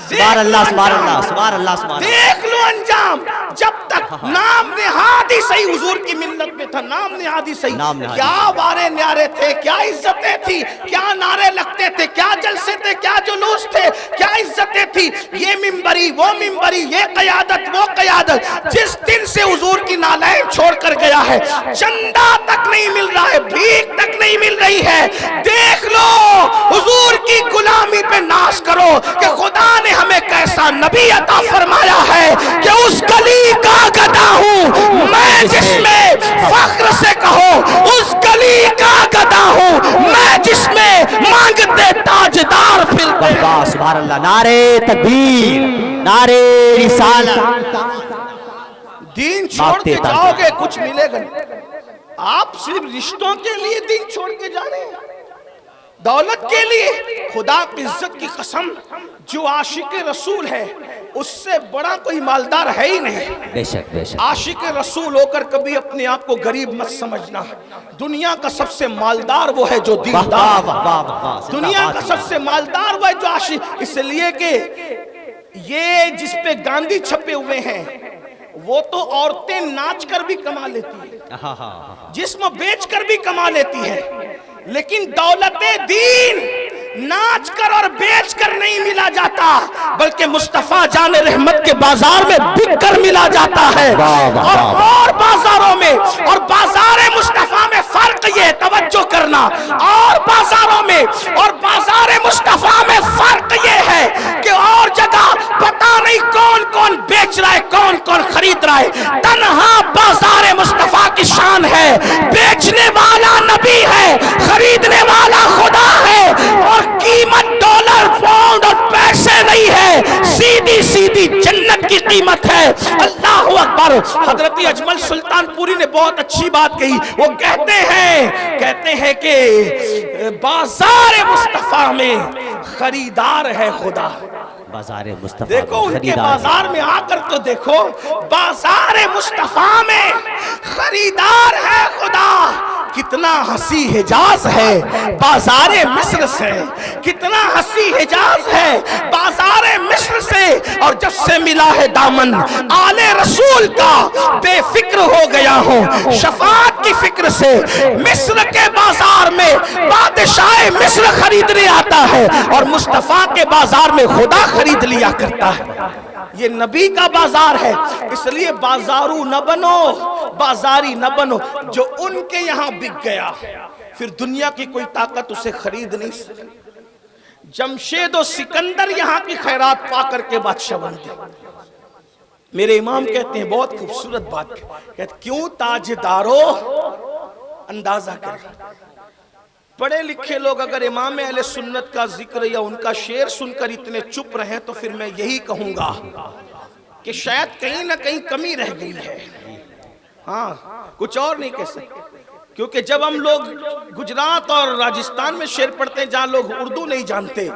سبحان اللہ سبحان اللہ سبحان اللہ سبحان اللہ. دیکھ لو انجام. جب تک نام نہاد ہی صحیح حضور کی ملت میں تھا، نام نہاد ہی صحیح. کیا وارے نیارے تھے، کیا عزتیں تھی، کیا نعرے لگتے تھے، کیا جلسے تھے، کیا جلوس تھے، کیا عزتیں تھی. یہ ممبری وہ ممبری، یہ قیادت وہ قیادت. جس دن سے حضور کی نالین چھوڑ کر گیا ہے، چندہ تک نہیں مل رہا ہے، بھیک تک نہیں مل رہی ہے. دیکھ لو حضور کی غلامی پہ ناز کرو کہ خدا نے ہمیں کیسا نبی عطا فرمایا ہے کہ اس گلی کا گدا ہوں میں، جس میں فخر سے کہو اس گلی کا گدا ہوں میں، جس میں مانگتے تاجدار پھرتے. سبحان اللہ. نعرے تکبیر، نعرے رسالت. دین چھوڑ کے جاؤ گے کچھ ملے گا نہیں. آپ صرف رشتوں کے لیے دین چھوڑ کے جا رہے ہیں، دولت کے لیے. خدا کی عزت کی قسم، جو عاشق رسول ہے اس سے بڑا کوئی مالدار ہے ہی نہیں. بے شک بے شک. عاشق رسول ہو کر کبھی اپنے آپ کو غریب مت سمجھنا. دنیا کا سب سے مالدار وہ ہے جو دیندار. دنیا کا سب سے مالدار وہ ہے جو عاشق. اس لیے کہ یہ جس پہ گاندھی چھپے ہوئے ہیں وہ تو عورتیں ناچ کر بھی کما لیتی ہیں، جسم بیچ کر بھی کما لیتی ہے. لیکن دولت دین ناچ کر اور بیچ کر نہیں ملا جاتا، بلکہ مصطفیٰ جان رحمت کے بازار میں بک کر ملا جاتا ہے. اور بازاروں میں اور بازار مصطفیٰ میں فرق یہ، توجہ کرنا، اور بازاروں میں اور بازار مصطفیٰ میں فرق یہ ہے کہ اور جگہ پتہ نہیں کون کون بیچ رہا ہے، کون کون خرید رہا ہے. تنہا بازار مصطفیٰ کی شان ہے، بیچنے والا نبی ہے، خریدنے والا خدا ہے. اور قیمت ڈالر پاؤنڈ اور پیسے نہیں ہے، سیدھی سیدھی جنت کی قیمت ہے. اللہ اکبر. حضرت اجمل سلطان پوری نے بہت اچھی بات کہی. وہ کہتے ہیں کہ بازار مصطفیٰ میں خریدار ہے خدا. بازار مصطفیٰ. دیکھو ان کے بازار میں آ کر تو دیکھو، بازار مصطفیٰ میں خریدار ہے خدا. کتنا ہنسی حجاز ہے بازار مصر سے، کتنا ہنسی حجاز ہے بازار مصر سے. اور جب سے ملا ہے دامن آل رسول کا، بے فکر ہو گیا ہوں شفاعت کی فکر سے. مصر کے بازار میں بادشاہ مصر خریدنے آتا ہے اور مصطفیٰ کے بازار میں خدا خرید لیا کرتا ہے. یہ نبی کا بازار ہے. اس لیے بازارو نہ بنو، بازاری نہ بنو. جو ان کے یہاں بک گیا پھر دنیا کی کوئی طاقت اسے خرید نہیں سکتی. جمشید و سکندر یہاں کی خیرات پا کر کے بادشاہ بن گئے. میرے امام کہتے ہیں بہت خوبصورت بات، کہتے کیوں تاجدارو اندازہ کریں. پڑھے لکھے لوگ اگر امام اہل سنت کا ذکر یا ان کا شعر سن کر اتنے چپ رہیں تو پھر میں یہی کہوں گا کہ شاید کہیں نہ کہیں کمی رہ گئی ہے. ہاں، کچھ اور نہیں کہہ سکتے. کیونکہ جب ہم لوگ گجرات اور راجستھان میں شعر پڑھتے ہیں جہاں لوگ اردو نہیں جانتے،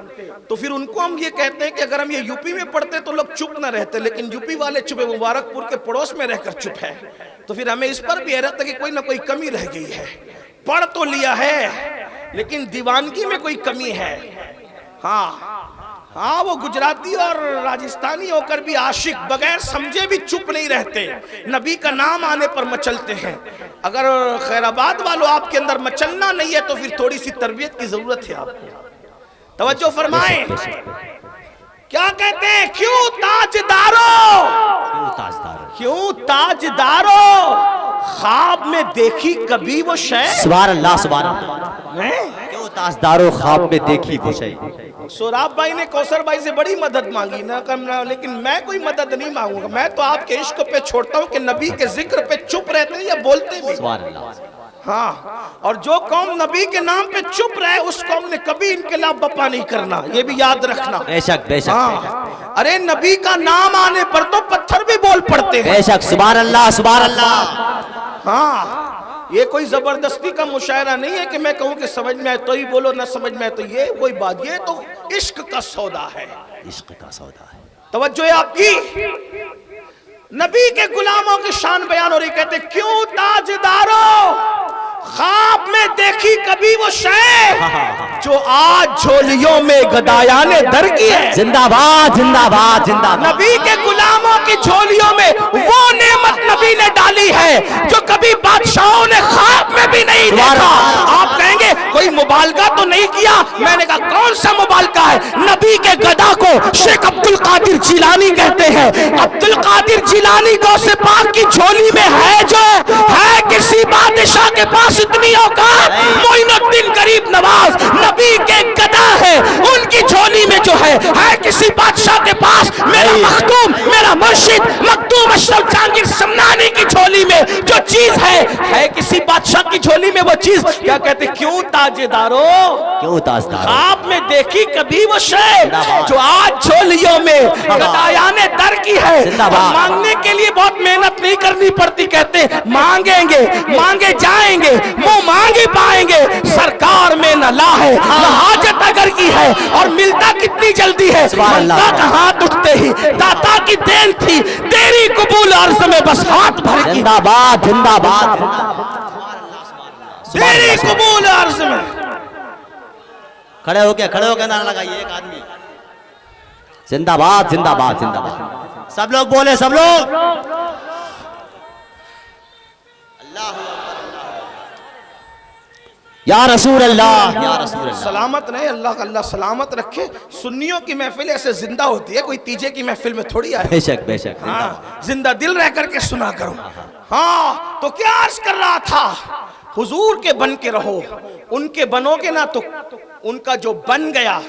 تو پھر ان کو ہم یہ کہتے ہیں کہ اگر ہم یہ یوپی میں پڑھتے تو لوگ چپ نہ رہتے، لیکن یوپی والے چپے، مبارک پور کے پڑوس میں رہ کر چپ ہے. تو پھر ہمیں اس پر بھی حیرت ہے کہ کوئی نہ کوئی کمی رہ گئی ہے. پڑھ تو لیا ہے لیکن دیوانگی میں کوئی کمی ہے. ہاں ہاں وہ گجراتی اور راجستھانی ہو کر بھی عاشق بغیر سمجھے بھی چپ نہیں رہتے، نبی کا نام آنے پر مچلتے ہیں۔ اگر خیر آباد والوں آپ کے اندر مچلنا نہیں ہے تو پھر تھوڑی سی تربیت کی ضرورت ہے آپ کو۔ توجہ فرمائیں، کیا کہتے ہیں؟ کیوں تاجدارو، کیوں تاجدارو خواب میں دیکھی کبھی وہ شے؟ سبحان اللہ سبحان اللہ، کیوں تاجدارو خواب میں دیکھی وہ شے؟ سوراب بھائی نے کوثر بھائی سے بڑی مدد مانگی نا، لیکن میں کوئی مدد نہیں مانگوں گا، میں تو آپ کے عشق پہ چھوڑتا ہوں کہ نبی کے ذکر پہ چپ رہتے ہیں یا بولتے بھی؟ سبحان اللہ۔ ہاں، اور جو قوم نبی کے نام پہ چپ رہے اس قوم نے کبھی انقلاب بپا نہیں کرنا، یہ بھی یاد رکھنا۔ بے شک بے شک، ارے نبی کا نام آنے پر تو پتھر بھی بول پڑتے ہیں۔ بے شک، سبحان اللہ سبحان اللہ۔ ہاں، یہ کوئی زبردستی کا مشاعرہ نہیں ہے کہ میں کہوں کہ سمجھ میں آئے تو ہی بولو، نہ سمجھ میں آئے تو یہ کوئی بات، یہ تو عشق کا سودا ہے، عشق کا سودا ہے۔ توجہ ہے آپ کی؟ نبی کے غلاموں کی شان بیان ہو رہی، کہتے کیوں تاجدارو خواب میں دیکھی کبھی وہ شے جو آج جھولیوں میں گدایان در کی ہے۔ زندہ باد زندہ باد زندہ باد۔ نبی کے غلاموں کی جھولیوں میں وہ نعمت نبی نے ڈالی ہے جو کبھی بادشاہوں نے خواب میں بھی نہیں دیکھا۔ آپ کہیں گے کوئی مبالغہ تو نہیں کیا، میں نے کہا کون سا مبالغہ ہے؟ نبی کے گدا کو شیخ عبد القادر جیلانی کہتے ہیں۔ عبد القادر جیلانی غوث پاک کی جھولی میں ہے جو ہے کسی بادشاہ کے پاس اتنی اوقات، معین الدین غریب نواز نبی کے گدا ہے، ان کی جھولی میں جو ہے کسی بادشاہ کے پاس۔ میرا مخدوم، میرا مرشد مخدوم اشرف جہانگیر سمنانی کی جھولی میں جو چیز ہے کسی بادشاہ کی جھولی میں وہ چیز۔ کیا کہتے کیوں تاجدارو، کیوں تاجدارو خواب میں دیکھی کبھی وہ شے جو آج جھولیوں میں گدایان در کی ہے۔ اور مانگنے کے لیے بہت محنت نہیں کرنی پڑتی، کہتے مانگیں گے مانگے جائیں گے، منہ مانگی پائیں گے، سرکار میں نہ لا ہے نہ حاجت اگر کی ہے، اور ملتا کتنی جلدی ہے، ملتا کا ہاتھ اٹھتے ہی داتا کی دین تھی، تیری قبول عرض میں بس ہاتھ بھر کی، زندہ باد زندہ باد، تیری قبول عرض میں۔ کھڑے ہو کے نعرہ لگائیے ایک آدمی، زندہ باد زندہ باد زندہ باد، سب لوگ بولے، سب لوگ۔ یا رسول اللہ یا رسول اللہ۔ سلامت نہیں، اللہ سلامت رکھے۔ سنیوں کی محفل ایسے زندہ ہوتی ہے، کوئی تیجے کی محفل میں تھوڑی آئے۔ بے شک بے شک، ہاں، زندہ دل رہ کر کے سنا کرو۔ ہاں، تو کیا عرض کر رہا تھا؟ حضور کے بن کے رہو، ان کے بنو گے نا تو ان کا جو بن گیا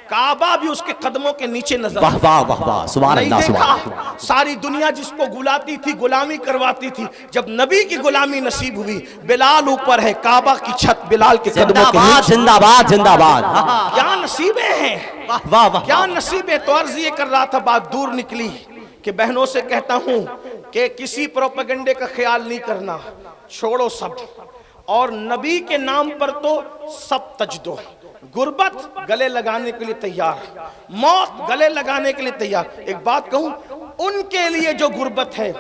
کعبہ بھی اس کے قدموں کے نیچے نظر واہ واہ واہ واہ، سبحان نہیں اللہ سبحان دیکھا؟ اللہ۔ ساری دنیا جس کو غلاتی تھی، غلامی کرواتی تھی، جب نبی کی غلامی نصیب ہوئی، بلال اوپر ہے، کعبہ کی چھت بلال کے قدموں زندہ کے باد نیچے۔ زندہ باد زندہ باد، کیا نصیبیں ہیں، واہ واہ، کیا نصیبیں۔ تو عرض یہ کر رہا تھا، بات دور نکلی کہ بہنوں سے کہتا ہوں کہ کسی پروپیگنڈے کا خیال نہیں کرنا، چھوڑو سب، اور نبی کے نام پر تو سب تجدو۔ غربت گلے لگانے کے لیے تیار، موت گلے لگانے کے لیے تیار۔ ایک بات کہوں، ان کے لیے جو غربت ہے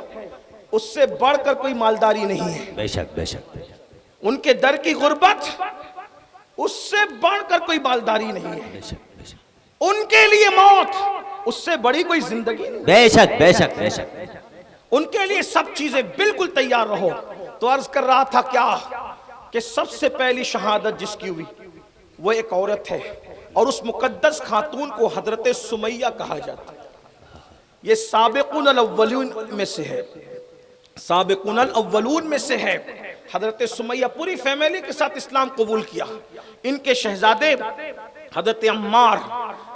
اس سے بڑھ کر کوئی مالداری نہیں ہے۔ بے شک بے شک، ان کے در کی غربت اس سے بڑھ کر کوئی مالداری نہیں ہے۔ بے شک بے شک، ان کے لیے موت اس سے بڑی کوئی زندگی نہیں۔ بے شک بے شک بے شک، ان کے لیے سب چیزیں بالکل تیار رہو۔ تو عرض کر رہا تھا کیا کہ سب سے پہلی شہادت جس کی ہوئی وہ ایک عورت ہے، اور اس مقدس خاتون کو حضرت سمیہ کہا جاتا ہے۔ یہ سابقون الاولون میں سے ہے، سابقون الاولون میں سے ہے۔ حضرت سمیہ پوری فیملی کے ساتھ اسلام قبول کیا۔ ان کے شہزادے حضرت عمار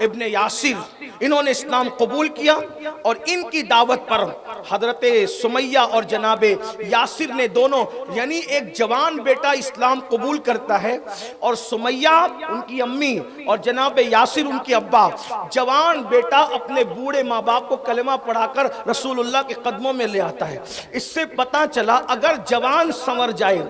ابن یاسر، انہوں نے اسلام قبول کیا، اور ان کی دعوت پر حضرت سمیہ اور جناب یاسر نے دونوں، یعنی ایک جوان بیٹا اسلام قبول کرتا ہے، اور سمیہ ان کی امی اور جناب یاسر ان کے ابا، جوان بیٹا اپنے بوڑھے ماں باپ کو کلمہ پڑھا کر رسول اللہ کے قدموں میں لے آتا ہے۔ اس سے پتہ چلا اگر جوان سنور جائے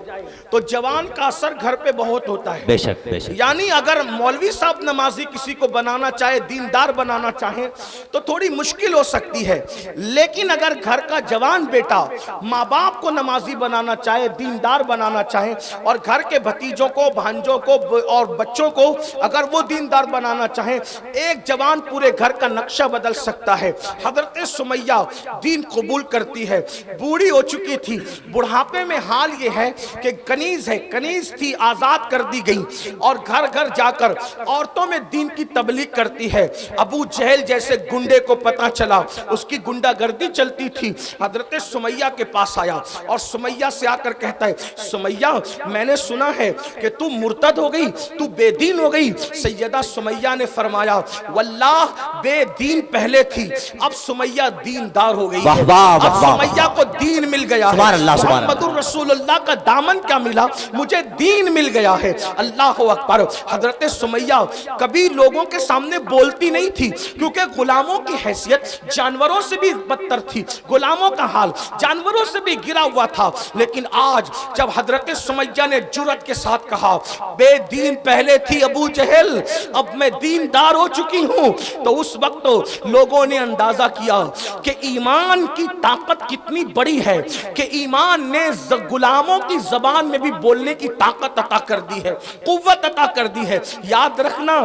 تو جوان کا اثر گھر پہ بہت ہوتا ہے۔ بے شک بے شک، یعنی اگر مولوی صاحب نمازی کسی کو بنانا چاہے، دیندار بنانا چاہیں تو تھوڑی مشکل ہو سکتی ہے، لیکن اگر گھر کا جوان بیٹا ماں باپ کو نمازی بنانا چاہے، دیندار بنانا چاہے، اور گھر کے بھتیجوں کو، بھانجوں کو اور بچوں کو اگر وہ دیندار بنانا چاہیں، ایک جوان پورے گھر کا نقشہ بدل سکتا ہے۔ حضرت سمیہ دین قبول کرتی ہے، بوڑھی ہو چکی تھی، بڑھاپے میں حال یہ ہے کہ کنیز تھی، آزاد کر دی گئی، اور گھر گھر جا کر عورتوں میں دین کی تبلیغ کرتی ہے۔ ابو جہل جیسے گنڈے کو پتہ چلا، اس کی گنڈا گردی چلتی تھی، حضرت سمیہ کے پاس آیا اور سمیہ سے آ کر کہتا ہے، سمیہ میں نے سنا ہے کہ تو مرتد ہو گئی، تو بے دین ہو گئی۔ سیدہ سمیہ نے فرمایا، واللہ بے دین پہلے تھی، اب سمیہ دیندار ہو گئی ہے، اب سمیہ کو دین مل گیا ہے، محمد رسول اللہ کا دامن کیا ملا، مجھے دین مل گیا ہے۔ اللہ اکبر۔ حضرت سمیہ کبھی لوگوں کے سامنے بولتی نہیں تھی، کیونکہ غلاموں کی حیثیت جانوروں سے بھی بدتر تھی، غلاموں کا حال جانوروں سے بھی گرا ہوا تھا، لیکن آج جب حضرت سمیہ نے جرأت کے ساتھ کہا، بے دین پہلے تھی ابو جہل، اب میں دیندار ہو چکی ہوں، تو اس وقت لوگوں نے اندازہ کیا کہ ایمان کی طاقت کتنی بڑی ہے، کہ ایمان نے غلاموں کی زبان میں بھی بولنے کی طاقت عطا کر دی ہے، قوت عطا کر دی ہے۔ یاد رکھنا،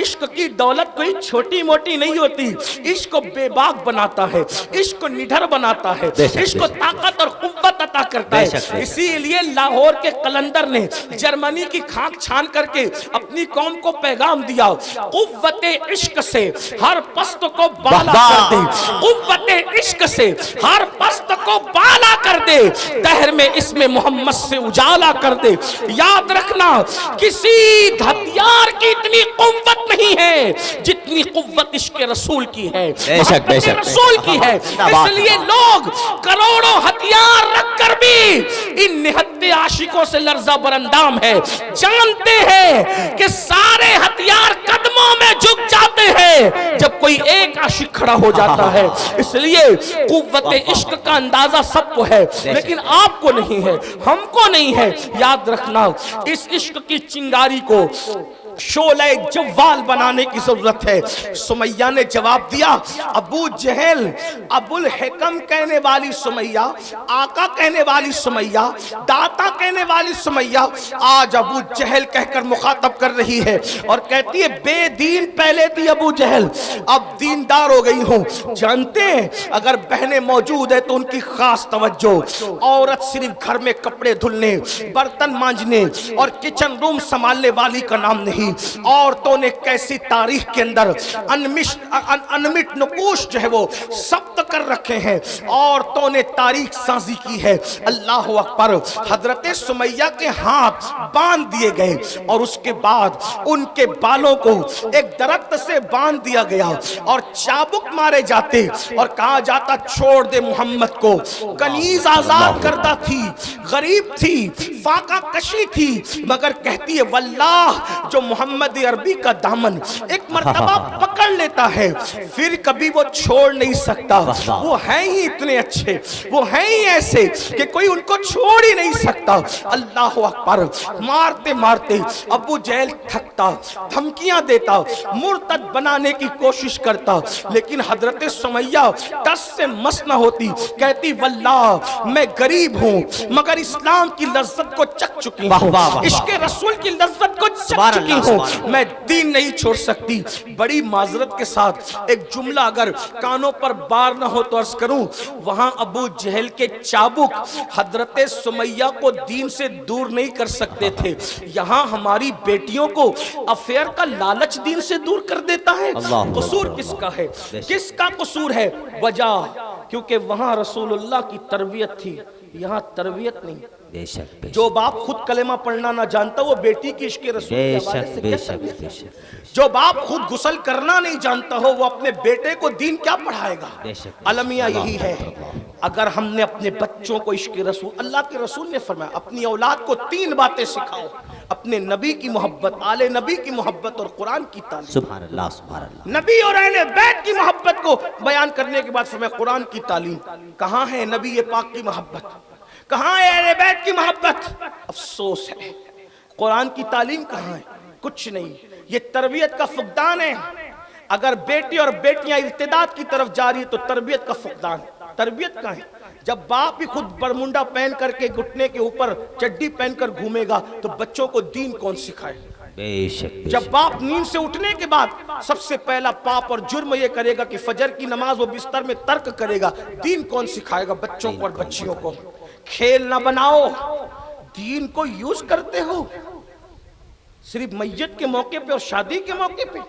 عشق کی دولت کوئی چھوٹی موٹی نہیں ہوتی، عشق کو بے باک بناتا ہے، عشق کو نڈھر بناتا ہے، عشق کو طاقت اور قوت عطا کرتا ہے۔ اسی لیے لاہور کے قلندر نے جرمنی کی خاک چھان کر کے اپنی قوم کو پیغام دیا، قوت عشق سے ہر پست کو بالا کر دے، قوت عشق سے ہر پست کو بالا کر دے، دہر میں اسم محمد سے اجالا کر دے۔ یاد رکھنا، کسی ہتھیار کی اتنی قوت نہیں ہے جتنی قوت عشق رسول کی ہے، محبت رسول کی ہے۔ اس لیے لوگ کروڑوں ہتھیار رکھ کر بھی ان نہتے عاشقوں سے لرزہ برندام ہے، جانتے ہیں کہ سارے ہتھیار قدموں میں جھک جاتے ہیں جب کوئی ایک عاشق کھڑا ہو جاتا ہے۔ اس لیے قوت عشق کا اندازہ سب کو ہے، لیکن آپ کو نہیں ہے، ہم کو نہیں ہے۔ یاد رکھنا، اس عشق کی چنگاری کو شعلہ جوال بنانے کی ضرورت ہے۔ سمیہ نے جواب دیا، ابو جہل، ابو الحکم کہنے والی سمیہ، آقا کہنے والی سمیہ، داتا کہنے والی سمیہ آج ابو جہل کہہ کر مخاطب کر رہی ہے اور کہتی ہے، بے دین پہلے تھی ابو جہل، اب دیندار ہو گئی ہوں۔ جانتے ہیں اگر بہنیں موجود ہیں تو ان کی خاص توجہ، عورت صرف گھر میں کپڑے دھلنے، برتن مانجنے اور کچن روم سنبھالنے والی کا نام نہیں۔ عورتوں نے کیسی تاریخ کے اندر انمٹ نقوش جو ہے وہ ثبت کر رکھے ہیں، عورتوں نے تاریخ سازی کی ہے۔ اللہ اکبر۔ حضرت سمیہ کے ہاتھ باندھ دیے گئے اور اس کے بعد ان کے بالوں کو ایک درخت سے باندھ دیا گیا اور چابک مارے جاتے اور کہا جاتا، چھوڑ دے محمد کو۔ کنیز آزاد کرتا تھی، غریب تھی، فاقہ کشی تھی، مگر کہتی ہے، واللہ جو محمد عربی کا دامن ایک مرتبہ پکڑ لیتا ہے پھر کبھی وہ چھوڑ نہیں سکتا۔ وہ ہیں ہی اتنے اچھے، وہ ہیں ہی ایسے کہ کوئی ان کو چھوڑ ہی نہیں سکتا۔ اللہ اکبر۔ مارتے مارتے ابو جہل تھکتا، دھمکیاں دیتا، مرتد بنانے کی کوشش کرتا، لیکن حضرت سمیہ ٹس سے مس نہ ہوتی، کہتی، واللہ میں غریب ہوں مگر اسلام کی لذت کو چکھ چکی ہوں، عشق رسول کی لذت کو چکھ چکی ہوں، میں دین نہیں چھوڑ سکتی۔ بڑی معذرت کے ساتھ ایک جملہ اگر کانوں پر بار نہ ہو تو عرض کروں، وہاں ابو جہل کے چابک حضرت سمیہ کو دین سے دور نہیں کر سکتے تھے، یہاں ہماری بیٹیوں کو افیئر کا لالچ دین سے دور کر دیتا ہے۔ قصور کس کا ہے؟ کس کا قصور ہے؟ وجہ کیونکہ وہاں رسول اللہ کی تربیت تھی، یہاں تربیت نہیں۔ جو باپ خود کلمہ پڑھنا نہ جانتا وہ بیٹی کی عشق رسول کے حوالے سے کیا تربیت ہے؟ جو باپ خود غسل کرنا نہیں جانتا ہو وہ اپنے بیٹے کو دین کیا پڑھائے گا؟ المیہ یہی ہے، اگر ہم نے اپنے بچوں کو عشق رسول، اللہ کے رسول نے فرمایا اپنی اولاد کو 3 باتیں سکھاؤ، اپنے نبی کی محبت، آل نبی کی محبت اور قرآن کی تعلیم۔ سبحان اللہ، سبحان اللہ۔ نبی اور اہل بیت کی محبت کو بیان کرنے کے بعد فرمایا قرآن کی تعلیم۔ کہاں ہے نبی پاک کی محبت؟ کہاں ہے اہل بیت کی محبت؟ افسوس ہے، قرآن کی تعلیم کہاں ہے؟ کچھ نہیں۔ یہ تربیت کا فقدان ہے۔ اگر بیٹے اور بیٹیاں ارتداد کی طرف جاری ہے تو تربیت کا فقدان. تربیت کہاں ہے؟ جب باپ بھی خود برمنڈا پہن کر کے گھٹنے کے اوپر چڈی پہن کر گھومے گا تو بچوں کو دین کون سکھائے؟ بے شک بے جب شک. باپ نیند سے اٹھنے کے بعد سب سے پہلا پاپ اور جرم یہ کرے گا کہ فجر کی نماز وہ بستر میں ترک کرے گا، دین کون سکھائے گا بچوں کو اور بچیوں کو؟ کھیل نہ بناؤ، دین کو یوز کرتے ہو صرف میت کے موقع پہ اور شادی کے موقع پہ،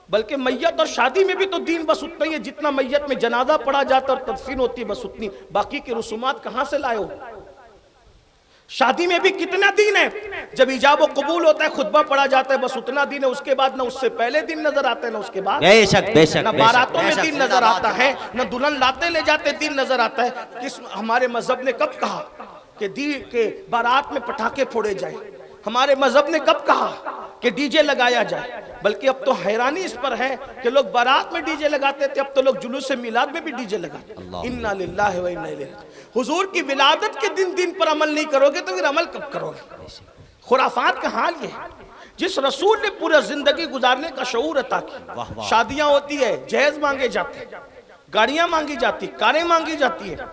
بلکہ میت اور شادی میں بھی تو دین بس اتنا ہی ہے جتنا میت میں جنازہ پڑھا جاتا اور تدفین ہوتی ہے، بس اتنی. باقی کے رسومات کہاں سے لائے ہو؟ شادی میں بھی کتنا دین ہے؟ جب ایجاب و قبول ہوتا ہے خطبہ پڑھا جاتا ہے، بس اتنا دین ہے. اس کے بعد نہ اس سے پہلے دین نظر آتا ہے نہ اس کے بعد، بے شک بے شک نہ بے شک باراتوں بے میں شک. دین نظر آتا ہے، نہ دلہن لاتے لے جاتے دین نظر آتا ہے. ہمارے مذہب نے کب کہا کہ بارات میں پٹاخے پھوڑے جائیں؟ ہمارے مذہب نے کب کہا کہ ڈی جے لگایا جائے؟ بلکہ اب تو حیرانی اس پر ہے کہ لوگ بارات میں ڈی جے لگاتے تھے، اب تو لوگ جلوس میلاد میں بھی ڈی جے لگاتے ہیں. انا للہ و انا الیہ. حضور کی ولادت کے دن پر عمل نہیں کرو گے تو پھر عمل کب کرو گے؟ خرافات کا حال یہ ہے. جس رسول نے پورا زندگی گزارنے کا شعور عطا کیا، شادیاں ہوتی ہے جہیز مانگے جاتے ہیں، گاڑیاں مانگی جاتی، کاریں مانگی جاتی ہیں.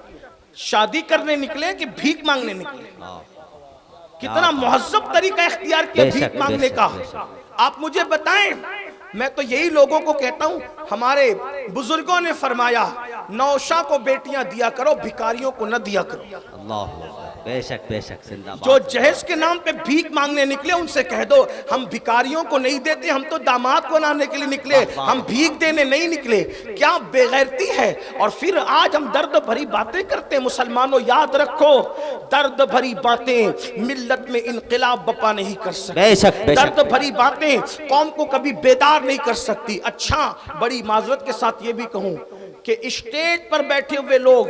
شادی کرنے نکلے کہ بھیک مانگنے نکلے؟ کتنا مہذب طریقہ اختیار کیا بھیک مانگنے کا. آپ مجھے بتائیں، میں تو یہی لوگوں کو کہتا ہوں، ہمارے بزرگوں نے فرمایا نوشا کو بیٹیاں دیا کرو، بھکاریوں کو نہ دیا کرو. اللہ بے شک بے شک. زندہ جو باد. جہیز کے نام پہ بھیک مانگنے نکلے ان سے کہہ دو ہم بھکاریوں کو نہیں دیتے، ہم تو داماد کو لانے کے لیے نکلے، ہم بھیک دینے نہیں نکلے. کیا بے غیرتی ہے. اور پھر آج ہم درد بھری باتیں کرتے ہیں. مسلمانوں یاد رکھو، درد بھری باتیں ملت میں انقلاب بپا نہیں کر سکتی. بے شک بے شک. درد بھری باتیں قوم کو کبھی بیدار نہیں کر سکتی. اچھا، بڑی معذرت کے ساتھ یہ بھی کہوں کہ اسٹیج پر بیٹھے ہوئے لوگ،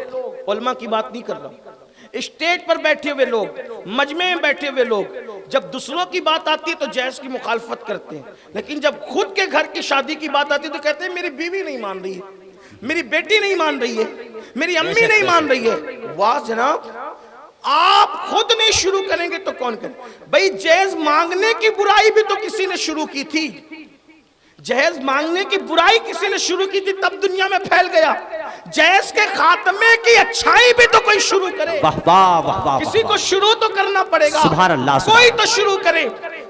علماء کی بات نہیں کر رہا ہوں، اسٹیج پر بیٹھے ہوئے لوگ، مجمع میں بیٹھے ہوئے لوگ جب دوسروں کی بات آتی ہے تو جہیز کی مخالفت کرتے ہیں، لیکن جب خود کے گھر کی شادی کی بات آتی ہے تو کہتے ہیں میری بیوی نہیں مان رہی ہے، میری بیٹی نہیں مان رہی ہے، میری امی نہیں مان رہی ہے. واہ جناب، آپ خود نہیں شروع کریں گے تو کون کرے؟ بھئی جہیز مانگنے کی برائی بھی تو کسی نے شروع کی تھی. جہیز مانگنے کی برائی کسی نے شروع کی تھی تب دنیا میں پھیل گیا. جہیز کے خاتمے کی اچھائی بھی تو کوئی شروع کرے. واہ واہ واہ واہ. کسی کو شروع تو کرنا پڑے گا. سبحان اللہ. کوئی تو شروع کرے.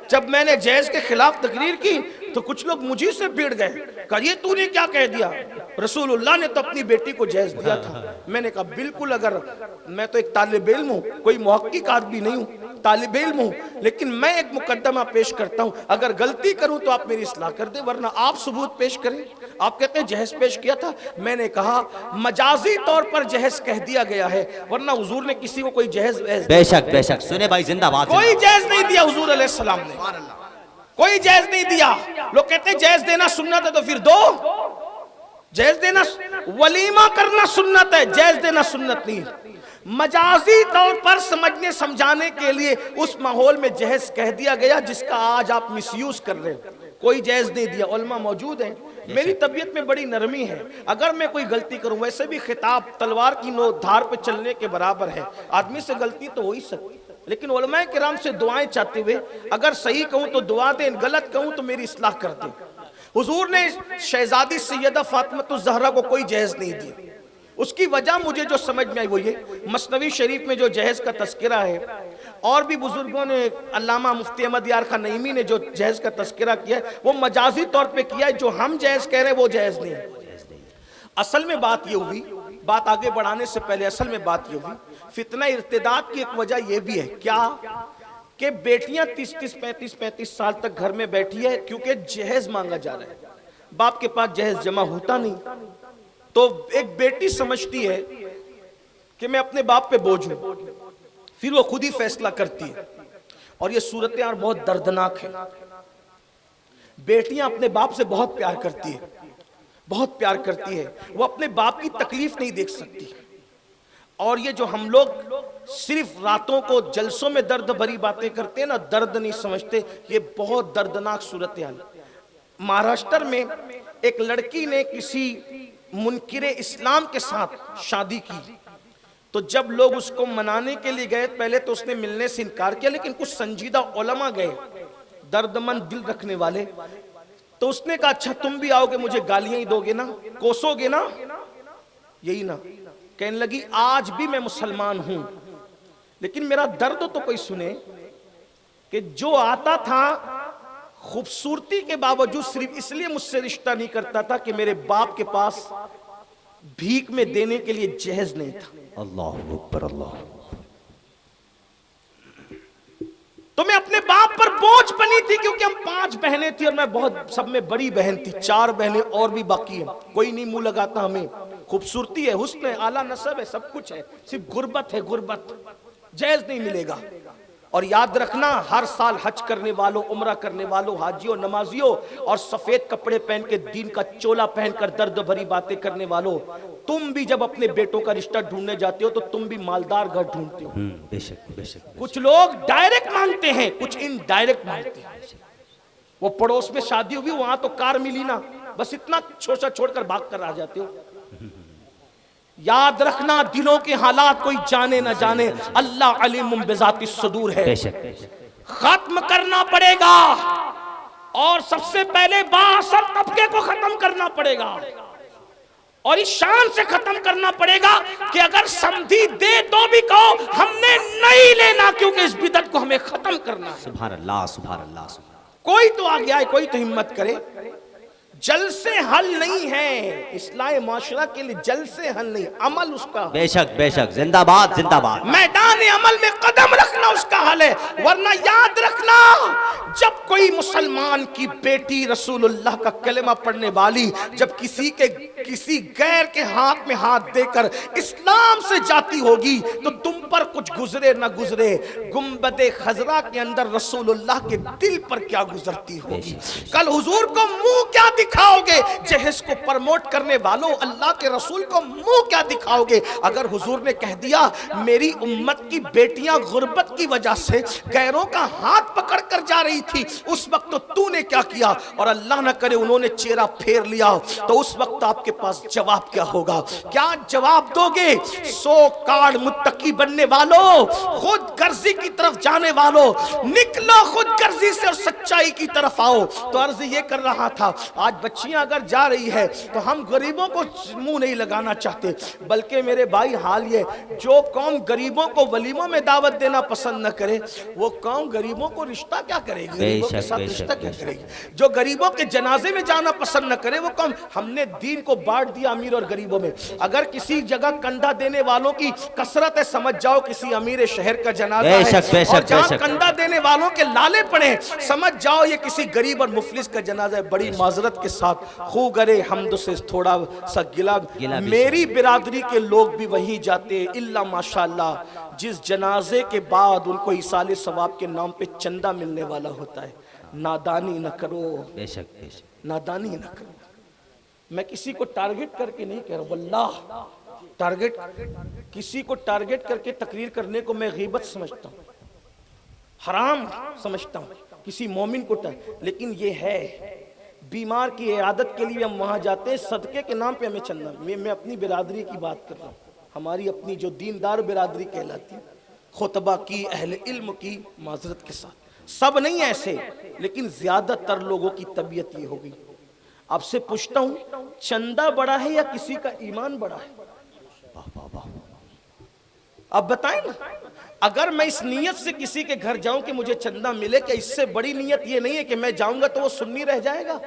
جب میں نے جہیز کے خلاف تقریر کی تو کچھ لوگ مجھے سے بھیڑ گئے، کہا یہ تو نے کیا کہہ دیا؟ رسول اللہ نے تو اپنی بیٹی کو جہیز دیا تھا. میں نے کہا بالکل، اگر میں تو ایک طالب علم ہوں، کوئی محقق آدمی نہیں ہوں، طالب علم ہوں، لیکن میں ایک مقدمہ پیش کرتا ہوں. اگر غلطی کروں تو آپ میری اصلاح کر دیں، ورنہ آپ ثبوت پیش کریں. آپ کہتے ہیں جہیز پیش کیا تھا. میں نے کہا مجازی طور پر جہیز کہہ دیا گیا ہے، ورنہ حضور نے کسی کو کوئی جہیز بے شک بے شک. سنے بھائی زندہ باد. کوئی جہیز نہیں دیا حضور علیہ السلام نے، کوئی جہیز نہیں دیا. لوگ کہتے ہیں جہیز دینا سنت ہے تو پھر دو. جہیز دینا، ولیمہ کرنا سنت ہے، جہیز دینا سنت نہیں. مجازی طور پر سمجھنے سمجھانے کے لیے اس ماحول میں جہیز کہہ دیا گیا جس کا آج آپ مس یوز کر رہے ہیں. کوئی جہیز نہیں دیا. علماء موجود ہیں، میری طبیعت میں بڑی نرمی ہے، اگر میں کوئی غلطی کروں، ویسے بھی خطاب تلوار کی دھار پہ چلنے کے برابر ہے، آدمی سے غلطی تو ہو ہی سکتی، لیکن علماء کرام سے دعائیں چاہتے ہوئے اگر صحیح کہوں تو دعا دیں، غلط کہوں تو میری اصلاح کر دیں. حضور نے شہزادی سیدہ فاطمہ الزہرا کو کوئی جہیز نہیں دیا. اس کی وجہ مجھے جو سمجھ میں آئی وہ یہ، مثنوی شریف میں جو جہیز کا تذکرہ ہے، اور بھی بزرگوں نے، علامہ مفتی احمد یار خان نعیمی نے جو جہیز کا تذکرہ کیا ہے وہ مجازی طور پہ کیا ہے. جو ہم جہیز کہہ رہے ہیں وہ جہیز نہیں ہے. اصل میں بات یہ ہوئی، بات آگے بڑھانے سے پہلے اصل میں بات یہ ہوئی، فتنہ ارتداد کی ایک وجہ یہ بھی ہے کیا کہ بیٹیاں 35 سال تک گھر میں بیٹھی ہے کیونکہ جہیز مانگا جا رہا ہے. باپ کے پاس جہیز جمع ہوتا نہیں تو ایک بیٹی سمجھتی ہے کہ میں اپنے باپ پہ بوجھ ہوں، پھر وہ خود ہی فیصلہ کرتی ہے. اور یہ صورتحال بہت دردناک ہے. بیٹیاں اپنے باپ سے بہت پیار کرتی ہے، بہت پیار کرتی ہے، وہ اپنے باپ کی تکلیف نہیں دیکھ سکتی. اور یہ جو ہم لوگ صرف راتوں کو جلسوں میں درد بھری باتیں کرتے ہیں نا، درد نہیں سمجھتے، یہ بہت دردناک صورتحال. مہاراشٹر میں ایک لڑکی نے کسی منکر اسلام کے ساتھ شادی کی تو جب لوگ اس کو منانے کے لیے گئے، پہلے تو اس نے ملنے سے انکار کیا، لیکن کچھ سنجیدہ علماء گئے، دردمند دل رکھنے والے، تو اس نے کہا اچھا تم بھی آؤ گے مجھے گالیاں ہی دو گے نا, کوسو گے نا, یہی نا. کہنے لگی آج بھی میں مسلمان ہوں لیکن میرا درد تو کوئی سنے کہ جو آتا تھا خوبصورتی کے باوجود صرف اس لیے مجھ سے رشتہ نہیں کرتا تھا کہ میرے باپ کے پاس بھیک میں دینے کے لیے جہیز نہیں تھا. اللہ اکبر اللہ. تو میں اپنے باپ پر بوجھ بنی تھی کیونکہ ہم 5 بہنیں تھی اور میں بہت سب میں بڑی بہن تھی. 4 بہنیں اور بھی باقی ہیں, کوئی نہیں منہ لگاتا ہمیں. خوبصورتی ہے, حسن ہے, اعلیٰ نسب ہے, سب کچھ ہے, صرف غربت ہے, غربت, جہیز نہیں ملے گا. اور یاد رکھنا ہر سال حج کرنے والوں, عمرہ کرنے والوں, حاجیوں, نمازیوں اور سفید کپڑے پہن کے دین کا چولا پہن کر درد بھری باتیں کرنے والوں, تم بھی جب اپنے بیٹوں کا رشتہ ڈھونڈنے جاتے ہو تو تم بھی مالدار گھر ڈھونڈتے ہو. بے شک بے شک. کچھ لوگ ڈائریکٹ مانگتے ہیں, کچھ ان ڈائریکٹ مانگتے ہیں. وہ پڑوس میں شادی ہوئی, وہاں تو کار ملی نا, بس اتنا چھوٹا چھوڑ کر بھاگ کر آ جاتے ہو. یاد رکھنا دلوں کے حالات کوئی جانے نہ جانے, اللہ علیم بذات الصدور ہے. بے شک بے شک. ختم کرنا پڑے گا اور سب سے پہلے بااثر طبقے کو ختم کرنا پڑے گا اور اس شان سے ختم کرنا پڑے گا کہ اگر سمدھی دے تو بھی کہو ہم نے نہیں لینا, کیونکہ اس بدعت کو ہمیں ختم کرنا ہے. سبحان اللہ سبحان اللہ سبحان. کوئی تو آگے آئے, کوئی تو ہمت کرے. جل سے حل نہیں ہے, اصلاح معاشرہ کے لیے جل سے حل نہیں, عمل اس کا. بے شک بے شک. زندہ باد زندہ باد. میدان عمل میں قدم رکھنا اس کا حل ہے. ورنہ یاد رکھنا جب کوئی مسلمان کی بیٹی رسول اللہ کا کلمہ پڑھنے والی جب کسی غیر کے ہاتھ میں ہاتھ دے کر اسلام سے جاتی ہوگی تو تم پر کچھ گزرے نہ گزرے, گنبد خضرا کے اندر رسول اللہ کے دل پر کیا گزرتی ہوگی. کل حضور کو منہ کیا دکھاؤ گے, جہیز کو پرموٹ کرنے والوں اللہ کے رسول کو منہ کیا دکھاؤ گے. اگر حضور نے کہہ دیا میری امت کی بیٹیاں غربت کی وجہ سے غیروں کا ہاتھ پکڑ کر جا رہی تھی, اس وقت تو نے کیا کیا, اور اللہ نہ کرے انہوں نے چہرہ پھیر لیا, تو اس وقت آپ کے پاس جواب کیا ہوگا؟ کیا جواب دو گے؟ 100 کارڈ متقی بننے والوں, خود غرضی کی طرف جانے والوں, نکلو خود غرضی سے اور سچائی کی طرف آؤ. تو عرض یہ کر رہا تھا, آج بچیاں اگر جا رہی ہے تو ہم غریبوں کو منہ نہیں لگانا چاہتے, بلکہ میرے بھائی حال یہ, جو قوم غریبوں کو ولیموں میں دعوت دینا پسند نہ کرے وہ قوم غریبوں کو رشتہ کیا کرے گی, غریبوں کے ساتھ رشتہ کیا کرے گی. جو غریبوں کے جنازے میں جانا پسند نہ کرے وہ قوم, ہم نے دین کو بانٹ دیا امیر اور غریبوں میں. اگر کسی جگہ کندھا دینے والوں کی کثرت ہے, سمجھ جاؤ کسی امیر شہر کا جنازہ ہے, اور جہاں کندھا دینے والوں کے لالے پڑے سمجھ جاؤ یہ کسی غریب اور مفلس کا جنازہ ہے. بڑی معذرت کے ساتھ خو گرے حمد سے تھوڑا سا گلا, میری برادری کے لوگ بھی وہی جاتے الا ماشاءاللہ جس جنازے کے بعد ان کو ایصال ثواب کے نام پہ چندہ ملنے والا ہوتا ہے. نادانی نہ کرو, بے شک بے شک. نادانی نہ کرو. میں کسی کو ٹارگٹ کر کے نہیں کہہ رہا, واللہ ٹارگٹ کسی کو ٹارگٹ کر کے تقریر کرنے کو میں غیبت سمجھتا ہوں, حرام سمجھتا ہوں کسی مومن کو, لیکن یہ ہے بیمار کی عیادت کے لیے ہم وہاں جاتے ہیں, صدقے کے نام پہ ہمیں چلنا. میں اپنی برادری کی بات کر رہا ہوں, ہماری اپنی جو دیندار برادری کہلاتی, خطبہ کی, اہل علم کی, معذرت کے ساتھ سب نہیں ایسے, لیکن زیادہ تر لوگوں کی طبیعت یہ ہوگی. آپ سے پوچھتا ہوں چندہ بڑا ہے یا کسی کا ایمان بڑا ہے؟ آپ بتائیں نا. اگر میں اس نیت سے کسی کے گھر جاؤں کہ مجھے چندہ ملے, کہ اس سے بڑی نیت یہ نہیں ہے کہ میں جاؤں گا تو وہ سنی رہ جائے گا؟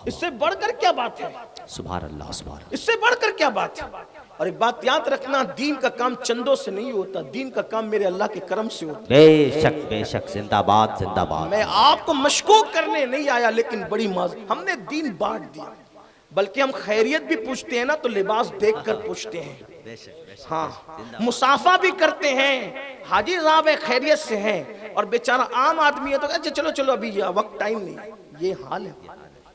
اس سے بڑھ کر کیا بات ہے؟ سبحان اللہ سبحان اللہ. اس سے بڑھ کر کیا بات ہے؟ اور ایک بات یاد رکھنا, دین کا کام چندوں سے نہیں ہوتا, دین کا کام میرے اللہ کے کرم سے ہوتا. بے شک بے شک. زندہ باد زندہ باد. میں آپ کو مشکوک کرنے نہیں آیا, لیکن بڑی ہم نے دین بانٹ دیا. بلکہ ہم خیریت بھی پوچھتے ہیں نا تو لباس دیکھ کر پوچھتے ہیں, ہاں مصافحہ بھی کرتے ہیں, حاجی صاحب خیریت سے ہیں, اور بیچارہ عام آدمی ہے تو اچھا چلو چلو ابھی وقت ٹائم نہیں. یہ حال ہے.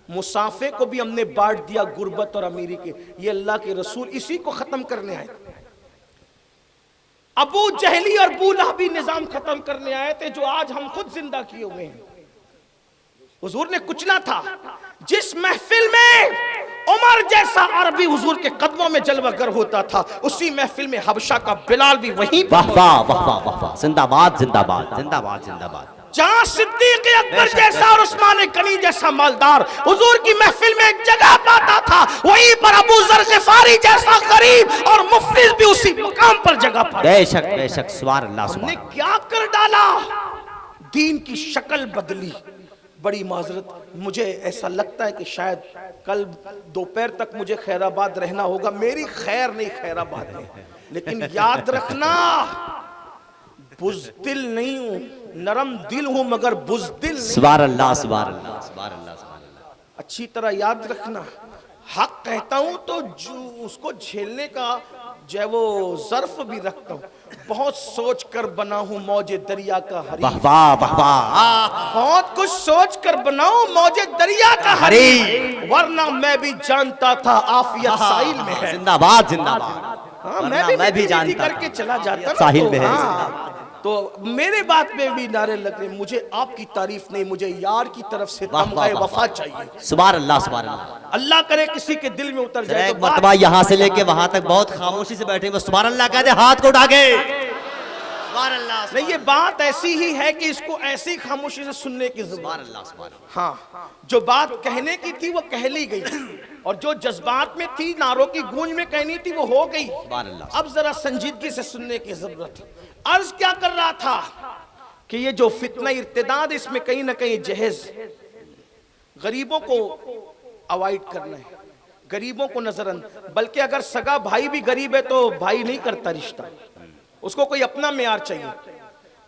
مصافحے کو بھی ہم نے بانٹ دیا غربت اور امیری کے. یہ اللہ کے رسول اسی کو ختم کرنے آئے تھے. ابو جہلی اور ابو لہبی نظام ختم کرنے آئے تھے جو آج ہم خود زندہ کیے ہوئے ہیں. حضور نے کچلا تھا. جس محفل میں عمر جیسا عربی حضور کے قدموں میں جلوہ گر ہوتا تھا, اسی محفل میں حبشہ کا بلال بھی وہیں پر. واہ واہ واہ واہ واہ. زندہ باد زندہ باد زندہ باد زندہ باد. جہاں صدیق اکبر جیسا اور عثمان غنی جیسا مالدار حضور کی محفل میں ایک جگہ پاتا تھا، وہیں پر ابو ذر غفاری جیسا غریب اور مفلس بھی اسی مقام پر جگہ پاتا۔ بے شک سبحان اللہ ہم سبحان نے اللہ۔ کیا کر ڈالا؟ دین کی شکل بدلی۔ بڑی معذرت، مجھے ایسا لگتا ہے کہ شاید کل دوپہر تک مجھے خیر آباد رہنا ہوگا، میری خیر نہیں خیر آباد ہے، لیکن یاد رکھنا بزدل نہیں ہوں، نرم دل ہوں مگر بزدل نہیں۔ سبحان اللہ سبحان اللہ سبحان اللہ سبحان اللہ۔ اچھی طرح یاد رکھنا، حق کہتا ہوں تو جو اس کو جھیلنے کا جو ہے وہ ظرف بھی رکھتا ہوں۔ بہت سوچ کر بنا ہوں موج دریا کا واہ حریف، واہ واہ واہ، بہت کچھ سوچ کر بناؤں موج دریا کا حریف، ورنہ میں بھی جانتا تھا عافیت ساحل میں ہے۔ زندہ باد زندہ باد، ہاں ورنہ میں بھی جانتا کر کے چلا جاتا نا ساحل میں ہے۔ ہاں، تو میرے بات میں بھی نعرے لگ رہے، مجھے آپ کی تعریف نہیں، مجھے یار کی طرف سے تمغہ وفا چاہیے۔ سبحان اللہ سبحان اللہ۔ اللہ کرے کسی کے دل میں اتر جائے ایک تو بات مرتبہ یہاں سے لے کے وہاں تک بہت خاموشی سے بیٹھے ہوئے سبحان اللہ کہتے ہاتھ کو اٹھا کے سبحان اللہ نہیں، یہ بات ایسی ہی ہے کہ اس کو ایسی خاموشی سے سننے کی سبحان ضرورت۔ اللہ سبحان اللہ۔ ہاں، جو بات کہنے کی تھی وہ کہہ لی گئی، اور جو جذبات میں تھی، نعروں کی گونج میں کہنی تھی، وہ ہو گئی۔ سبحان اللہ۔ اب ذرا سنجیدگی سے سننے کی ضرورت۔ عرض کیا کر رہا تھا کہ یہ جو فتنہ ارتداد، اس میں کہیں نہ کہیں جہیز غریبوں کو اوائڈ کرنا ہے، غریبوں کو نظر انداز، بلکہ اگر سگا بھائی بھی غریب ہے تو بھائی نہیں کرتا رشتہ، اس کو کوئی اپنا معیار چاہیے،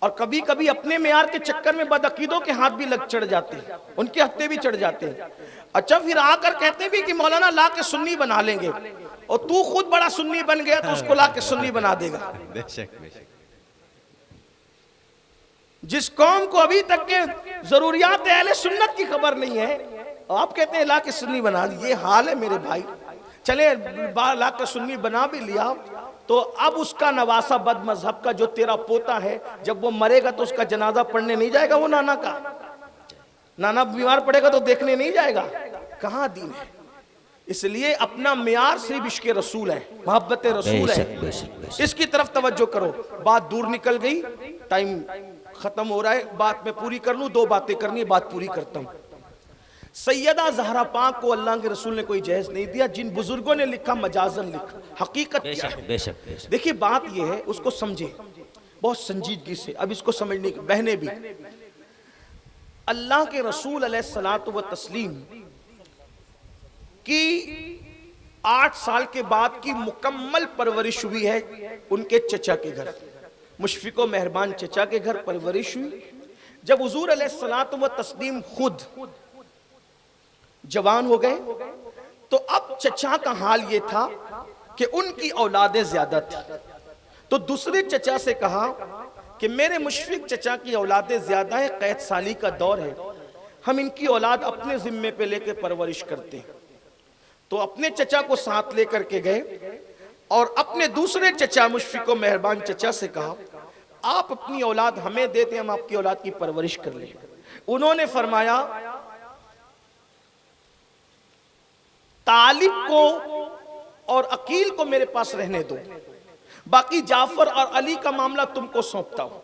اور کبھی کبھی اپنے معیار کے چکر میں بدعقیدوں کے ہاتھ بھی لگ چڑھ جاتے ہیں، ان کے ہتھے بھی چڑھ جاتے ہیں۔ اچھا، پھر آ کر کہتے بھی کہ مولانا لا کے سنی بنا لیں گے، اور تو خود بڑا سنی بن گیا تو اس کو لا کے سنی بنا دے گا۔ بے شک بے شک۔ جس قوم کو ابھی تک کے ضروریات اہل سنت کی خبر نہیں ہے، آپ کہتے ہیں لا کے سنی بنا دی، یہ حال ہے میرے بھائی۔ چلے لا کے سنی بنا بھی لیا تو اب اس کا نواسہ بد مذہب کا جو تیرا پوتا ہے، جب وہ مرے گا تو اس کا جنازہ پڑھنے نہیں جائے گا، وہ نانا کا نانا بیمار پڑے گا تو دیکھنے نہیں جائے گا، کہاں دین ہے؟ اس لیے اپنا معیار صرف عشق رسول ہے، محبت رسول ہے، اس کی طرف توجہ کرو۔ بات دور نکل گئی، ٹائم ختم ہو رہا ہے، بات میں پوری کر لوں، دو باتیں کرنی ہے، بات پوری کرتا ہوں۔ سیدہ زہرا پاک کو اللہ کے رسول نے کوئی جہیز نہیں دیا، جن بزرگوں نے لکھا مجازن لکھا، حقیقت کیا ہے؟ بے شک بے شک۔ دیکھیے بات یہ ہے، اس کو سمجھے بہت سنجیدگی سے، اب اس کو سمجھنے کی بہنیں بھی۔ اللہ کے رسول علیہ الصلوۃ والتسلیم کی 8 سال کے بعد کی مکمل پرورش ہوئی ہے ان کے چچا کے گھر، مشفق و مہربان چچا کے گھر پرورش ہوئی۔ جب حضور علیہ الصلوۃ والتسلیم خود جوان ہو گئے تو اب چچا کا حال یہ تھا کہ ان کی اولادیں زیادہ تھیں، تو دوسرے چچا سے کہا کہ میرے مشفق چچا کی اولادیں زیادہ ہے، قید سالی کا دور ہے، ہم ان کی اولاد اپنے ذمے پہ لے کے پرورش کرتے ہیں۔ تو اپنے چچا کو ساتھ لے کر کے گئے اور اپنے دوسرے چچا مشفق و مہربان چچا سے کہا آپ اپنی اولاد ہمیں دیتے ہیں، ہم آپ کی اولاد کی پرورش کر لیں۔ انہوں نے فرمایا طالب کو اور عقیل کو میرے پاس رہنے دو، باقی جعفر اور علی کا معاملہ تم کو سونپتا ہوں۔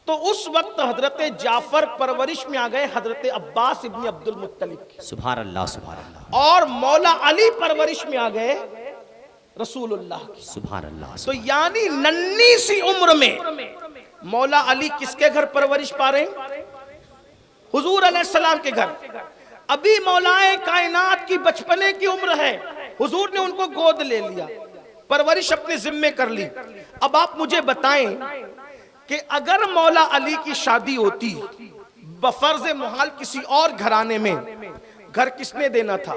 تو اس وقت حضرت جعفر پرورش میں آ گئے حضرت عباس ابن عبد المطلب کی، سبحان اللہ سبحان اللہ اور مولا علی پرورش میں آ گئے رسول اللہ کی۔ سبحان اللہ۔ تو یعنی ننھی سی عمر میں مولا علی کس کے گھر پرورش پا رہے ہیں؟ حضور علیہ السلام کے گھر۔ ابھی مولائے کائنات کی بچپنے کی عمر ہے، حضور نے ان کو گود لے لیا، پرورش اپنے ذمے کر لی۔ اب آپ مجھے بتائیں کہ اگر مولا علی کی شادی ہوتی بفرض محال کسی اور گھرانے میں، گھر کس نے دینا تھا؟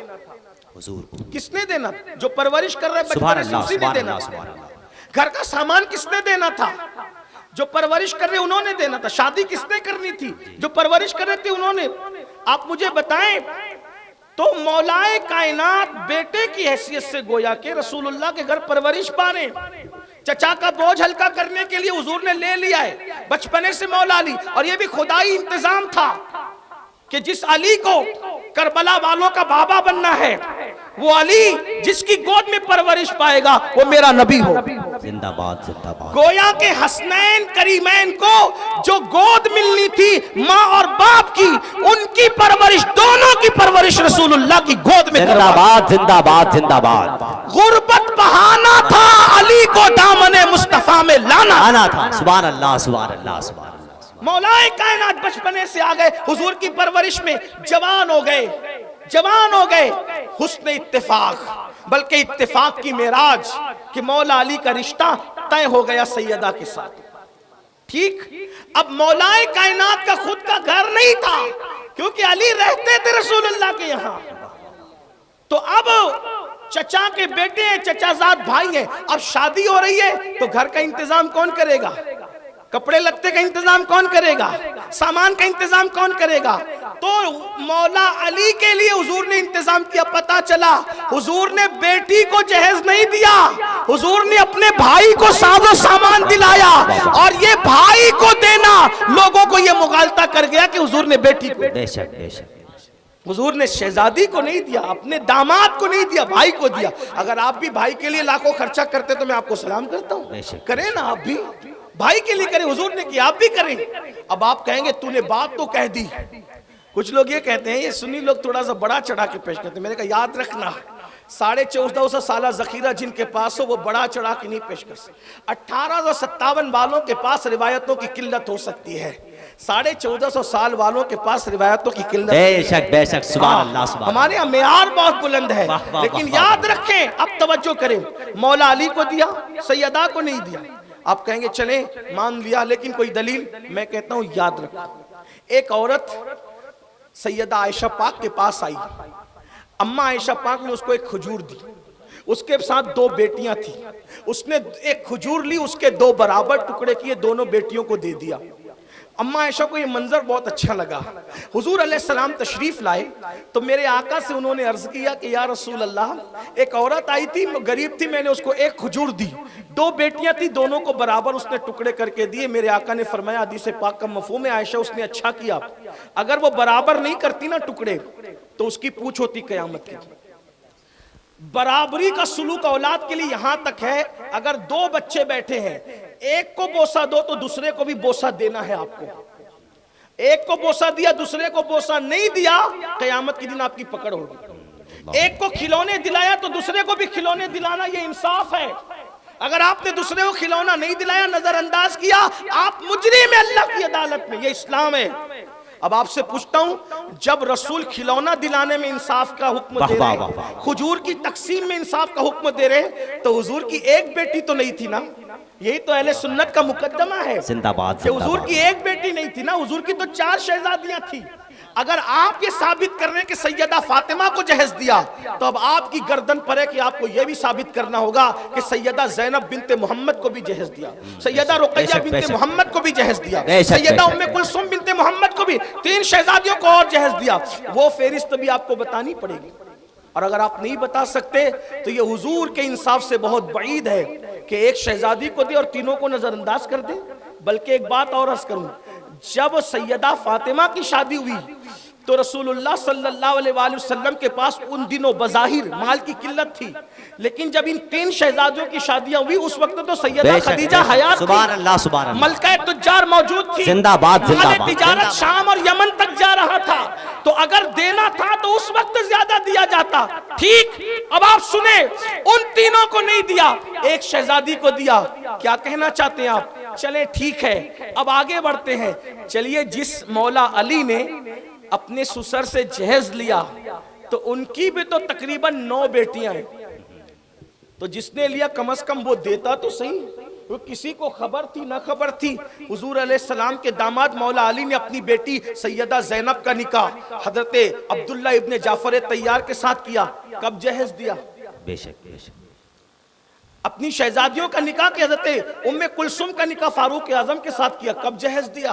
حضور کو۔ کس نے دینا؟ جو پرورش کر رہے سبحان بچپنے سے اللہ اسی نے سبحان دینا اللہ تھا۔ سبحان اللہ۔ گھر کا سامان کس نے دینا تھا؟ جو پرورش کر رہے انہوں نے دینا تھا۔ شادی کس نے کرنی تھی؟ جو پرورش کر رہے تھے انہوں نے۔ آپ مجھے بتائیں تو مولائے کائنات بیٹے کی حیثیت سے گویا کہ رسول اللہ کے گھر پرورش پانے، چچا کا بوجھ ہلکا کرنے کے لیے حضور نے لے لیا ہے بچپنے سے مولا علی۔ اور یہ بھی خدائی انتظام تھا کہ جس علی کو کربلا والوں کا بابا بننا ہے، وہ علی جس کی گود میں پرورش پائے گا وہ میرا نبی ہو. زندہ باد زندہ باد. گویا کہ حسنین کریمین کو جو گود ملنی تھی ماں اور باپ کی، ان کی پرورش، دونوں کی پرورش رسول اللہ کی گود میں زندہ باد زندہ باد زندہ باد. غربت بہانا تھا، علی کو دامن مصطفیٰ میں لانا آنا تھا. سبحان اللہ سبحان اللہ سبحان اللہ. مولا کائنات بچپنے سے آ گئے، حضور کی پرورش میں جوان ہو گئے، جوان ہو گئے. حسن اتفاق، بلکہ اتفاق کی معراج کہ مولا علی کا رشتہ طے ہو گیا سیدہ کے ساتھ. ٹھیک، اب مولا کائنات کا خود کا گھر نہیں تھا کیونکہ علی رہتے تھے رسول اللہ کے یہاں. تو اب چچا کے بیٹے ہیں، چچا زاد بھائی ہیں، اب شادی ہو رہی ہے تو گھر کا انتظام کون کرے گا؟ کپڑے لگتے کا انتظام کون کرے گا؟ سامان کا انتظام کون کرے گا؟ تو مولا علی کے لیے حضور نے انتظام کیا. پتا چلا حضور نے بیٹی کو جہیز نہیں دیا، حضور نے اپنے بھائی کو ساز و سامان دلایا، اور یہ بھائی کو دینا لوگوں کو یہ مغالطہ کر گیا کہ حضور نے بیٹی کو. بے شک بے شک. حضور نے شہزادی کو نہیں دیا، اپنے داماد کو نہیں دیا، بھائی کو دیا. اگر آپ بھی بھائی کے لیے لاکھوں خرچہ کرتے تو میں آپ کو سلام کرتا ہوں. کریں نا آپ بھی، بھائی کے لیے کریں، حضور نے کیا آپ بھی کریں. اب آپ کہیں گے تو نے بات تو کہہ دی. کچھ لوگ یہ کہتے ہیں، یہ سنی لوگ تھوڑا سا بڑا چڑھا کے پیش کرتے ہیں. میں نے کہا یاد رکھنا 1450 سالہ ذخیرہ جن کے پاس ہو وہ بڑا چڑھا کے نہیں پیش کر سکتے. 1857 والوں کے پاس روایتوں کی قلت ہو سکتی ہے، 1450 سال والوں کے پاس روایتوں کی قلت. بے شک بے شک. سبحان اللہ سبحان اللہ. ہمارے یہاں معیار بہت بلند ہے، لیکن یاد رکھیں، اب توجہ کریں. مولا علی کو دیا، سیدہ کو نہیں دیا. آپ کہیں گے چلیں مان لیا، لیکن کوئی دلیل؟ میں کہتا ہوں یاد رکھو. ایک عورت سیدہ عائشہ پاک کے پاس آئی، اماں عائشہ پاک نے اس کو ایک کھجور دی. اس کے ساتھ 2 بیٹیاں تھیں، اس نے ایک کھجور لی، اس کے 2 برابر ٹکڑے کیے، دونوں بیٹیوں کو دے دیا. اماں عائشہ کو یہ منظر بہت اچھا لگا. حضور علیہ السلام تشریف لائے تو میرے آقا سے انہوں نے عرض کیا کہ یا رسول اللہ، ایک عورت آئی تھی، غریب تھی، میں نے اس کو ایک کھجور دی، 2 بیٹیاں تھی، دونوں کو برابر اس نے ٹکڑے کر کے دیے. میرے آقا نے فرمایا، حدیث پاک کا مفہوم ہے عائشہ اس نے اچھا کیا، اگر وہ برابر نہیں کرتی نا ٹکڑے تو اس کی پوچھ ہوتی قیامت کی. برابری کا سلوک اولاد کے لیے یہاں تک ہے، اگر 2 بچے بیٹھے ہیں، ایک کو بوسہ دو تو دوسرے کو بھی بوسہ دینا ہے آپ کو. ایک کو بوسہ دیا، دوسرے کو بوسہ نہیں دیا، قیامت کے دن آپ کی پکڑ ہوگی. ایک کو کھلونے دلایا تو دوسرے کو بھی کھلونے دلانا، یہ انصاف ہے. اگر آپ نے دوسرے کو کھلونا نہیں دلایا، نظر انداز کیا، آپ مجرم ہیں اللہ کی عدالت میں. یہ اسلام ہے. اب آپ سے پوچھتا ہوں، جب رسول کھلونا دلانے میں انصاف کا حکم دے رہے، کھجور کی تقسیم میں انصاف کا حکم دے رہے، تو حضور کی ایک بیٹی تو نہیں تھی نا؟ یہی تو اہل سنت کا مقدمہ ہے زندہ باد کہ حضور کی ایک بیٹی نہیں تھی نا، حضور کی تو 4 شہزادیاں تھیں. اگر آپ یہ ثابت کر رہے ہیں کہ سیدہ فاطمہ کو جہیز دیا، تو اب آپ کی گردن پر ہے کہ آپ کو یہ بھی ثابت کرنا ہوگا کہ سیدہ زینب بنت محمد کو بھی جہیز دیا، سیدہ رقیہ بنت محمد کو بھی جہیز دیا، سیدہ ام کلثوم بنت محمد کو بھی، 3 شہزادیوں کو اور جہیز دیا. وہ فہرست بھی آپ کو بتانی پڑے گی. اور اگر آپ نہیں بتا سکتے تو یہ حضور کے انصاف سے بہت بعید ہے کہ ایک شہزادی کو دے اور تینوں کو نظر انداز کر دے. بلکہ ایک بات اور عرض کروں، جب سیدہ فاطمہ کی شادی ہوئی تو رسول اللہ صلی اللہ علیہ وآلہ وسلم کے پاس ان دنوں بظاہر مال کی قلت تھی، لیکن جب ان 3 شہزادیوں کی شادیاں ہوئی اس وقت تو سیدہ خدیجہ حیات تھی، سبحان اللہ سبحان اللہ، ملکہ تجار موجود تھی، زندہ باد زندہ مال باد. تجارت شام اور یمن تک جا رہا تھا، تو اگر دینا تھا تو اس وقت زیادہ دیا جاتا. ٹھیک، اب آپ سنیں، ان تینوں کو نہیں دیا، ایک شہزادی کو دیا. کیا کہنا چاہتے ہیں آپ؟ چلیں ٹھیک ہے، اب آگے بڑھتے ہیں. چلیے، جس مولا علی نے اپنے سسر سے جہیز لیا تو ان کی بھی تو تقریباً 9 بیٹیاں ہیں، تو جس نے لیا کم از کم وہ دیتا تو صحیح. وہ کسی کو خبر تھی نہ خبر تھی، حضور علیہ السلام کے داماد مولا علی نے اپنی بیٹی سیدہ زینب کا نکاح حضرت عبداللہ ابن جعفر طیار کے ساتھ کیا. کب جہیز دیا؟ بے شک بے شک. اپنی شہزادیوں کا نکاح کہ حضرت ام کلثوم کا نکاح فاروق اعظم کے ساتھ کیا. کب جہیز دیا؟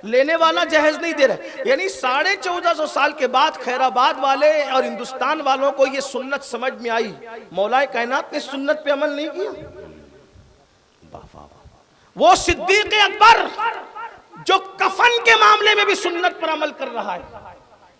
لینے والا جہیز نہیں دے رہے. یعنی 1450 سال کے بعد خیر آباد والے اور ہندوستان والوں کو یہ سنت سمجھ میں آئی. مولا کائنات نے سنت پہ عمل نہیں کیا. وہ صدیق اکبر جو کفن کے معاملے میں بھی سنت پر عمل کر رہا ہے.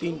3।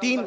3,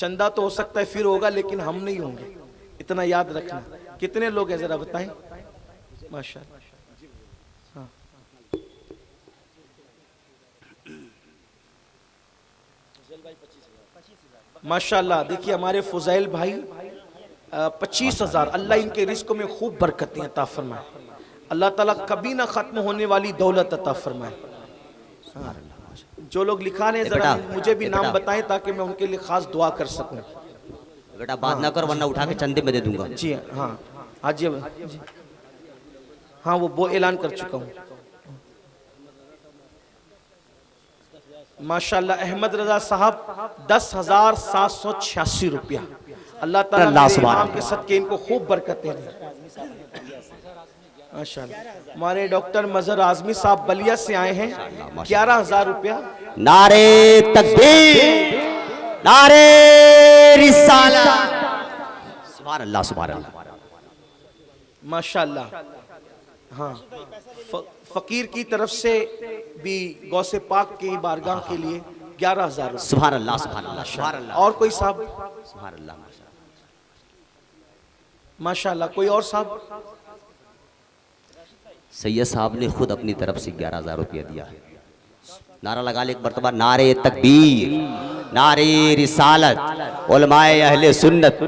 چندہ تو ہو سکتا ہے پھر ہوگا لیکن ہم نہیں ہوں گے، اتنا یاد رکھنا. کتنے لوگ ہیں ذرا بتائیں؟ ماشاءاللہ. ہاں. ماشاءاللہ. دیکھیے ہمارے فضائل بھائی 25,000. اللہ ان کے رزق میں خوب برکتیں عطا فرمائے. اللہ تعالیٰ کبھی نہ ختم ہونے والی دولت عطا فرمائے. جو لوگ لکھا رہے ہیں ذرا مجھے بھی نام بتائیں تاکہ میں ان کے لیے خاص دعا کر سکوں. بیٹا بات نہ کر ورنہ اٹھا کے چندے میں دے دوں گا. جی ہاں حاجی ہاں وہ اعلان کر چکا ہوں. ماشاءاللہ احمد رضا صاحب 10,786 روپیہ. اللہ تعالیٰ میرے امام کے صدقے ان کو خوب برکتیں دیں. ماشاءاللہ. ہمارے ڈاکٹر مظہر اعظمی صاحب بلیا سے آئے ہیں 11,000 روپیہ. نعرے تکبیر، نعرے رسالت. سبحان اللہ سبحان اللہ. ماشاءاللہ. ہاں فقیر کی طرف سے بھی غوث پاک کی بارگاہ کے لیے 11,000 روپیہ. سبحان اللہ سبحان اللہ سبحان اللہ. اور کوئی صاحب؟ سبحان اللہ. ماشاءاللہ. کوئی اور صاحب؟ سید صاحب نے خود اپنی طرف سے 11,000 روپیہ دیا ہے. نعرہ لگا لے ایک مرتبہ، نعرے تکبیر، نعرے رسالت، علماء اہل سنت،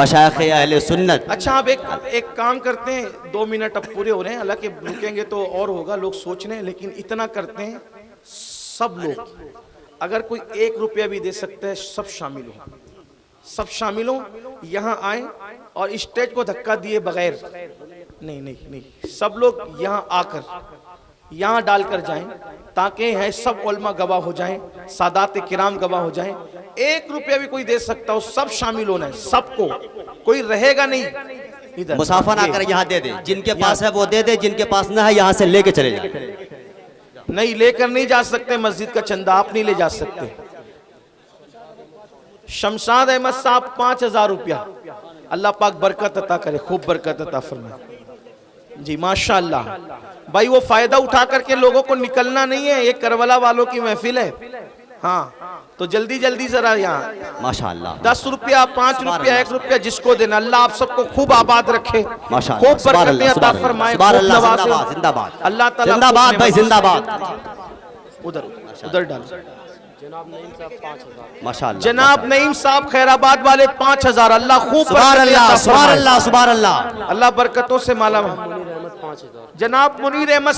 مشایخ اہل سنت. اچھا آپ ایک کام کرتے ہیں، 2 منٹ اب پورے ہو رہے ہیں، حالانکہ رکیں گے تو اور ہوگا، لوگ سوچ رہے ہیں، لیکن اتنا کرتے ہیں سب لوگ اگر کوئی 1 روپیہ بھی دے سکتا ہے سب شامل ہوں، سب شامل ہوں، یہاں آئیں اور اسٹیج کو دھکا دیے بغیر نہیں سب لوگ یہاں آ کر یہاں ڈال کر جائیں تاکہ ہے سب علماء گواہ ہو جائیں، سادات کرام گواہ ہو جائیں. 1 روپیہ بھی کوئی دے سکتا ہو، سب شامل ہونا ہے، سب کو، کوئی رہے گا نہیں. ادھر مسافہ نہ کرے، یہاں دے دے، جن کے پاس ہے وہ دے دے، جن کے پاس نہ ہے یہاں سے لے کے چلے جائیں. نہیں لے کر نہیں جا سکتے، مسجد کا چندہ آپ نہیں لے جا سکتے. شمشاد احمد صاحب 5,000 روپیہ. اللہ پاک برکت عطا کرے، خوب برکت عطا فرمائے. جی ماشاءاللہ. بھائی وہ فائدہ اٹھا کر کے لوگوں کو نکلنا نہیں ہے، یہ کربلا والوں کی محفل ہے. ہاں تو جلدی جلدی ذرا یہاں ماشاءاللہ. 10 روپیہ 5 روپیہ 1 روپیہ جس کو دینا. اللہ آپ سب کو خوب آباد رکھے، ماشاءاللہ. خوب برکتیں عطا فرمائے، سبحان خوب اللہ. زندہ نوازے. باد زندہ باد. اللہ تعالیٰ زندہ باد بھائی زندہ باد. ادھر ڈال. ماشاءاللہ. جناب نعیم صاحب خیر آباد والے 5,000. اللہ خوب سبحان برکتیں اللہ عطا سبحان فرمائے. اللہ سبحان اللہ. اللہ برکتوں سے مالا. جناب منیر احمد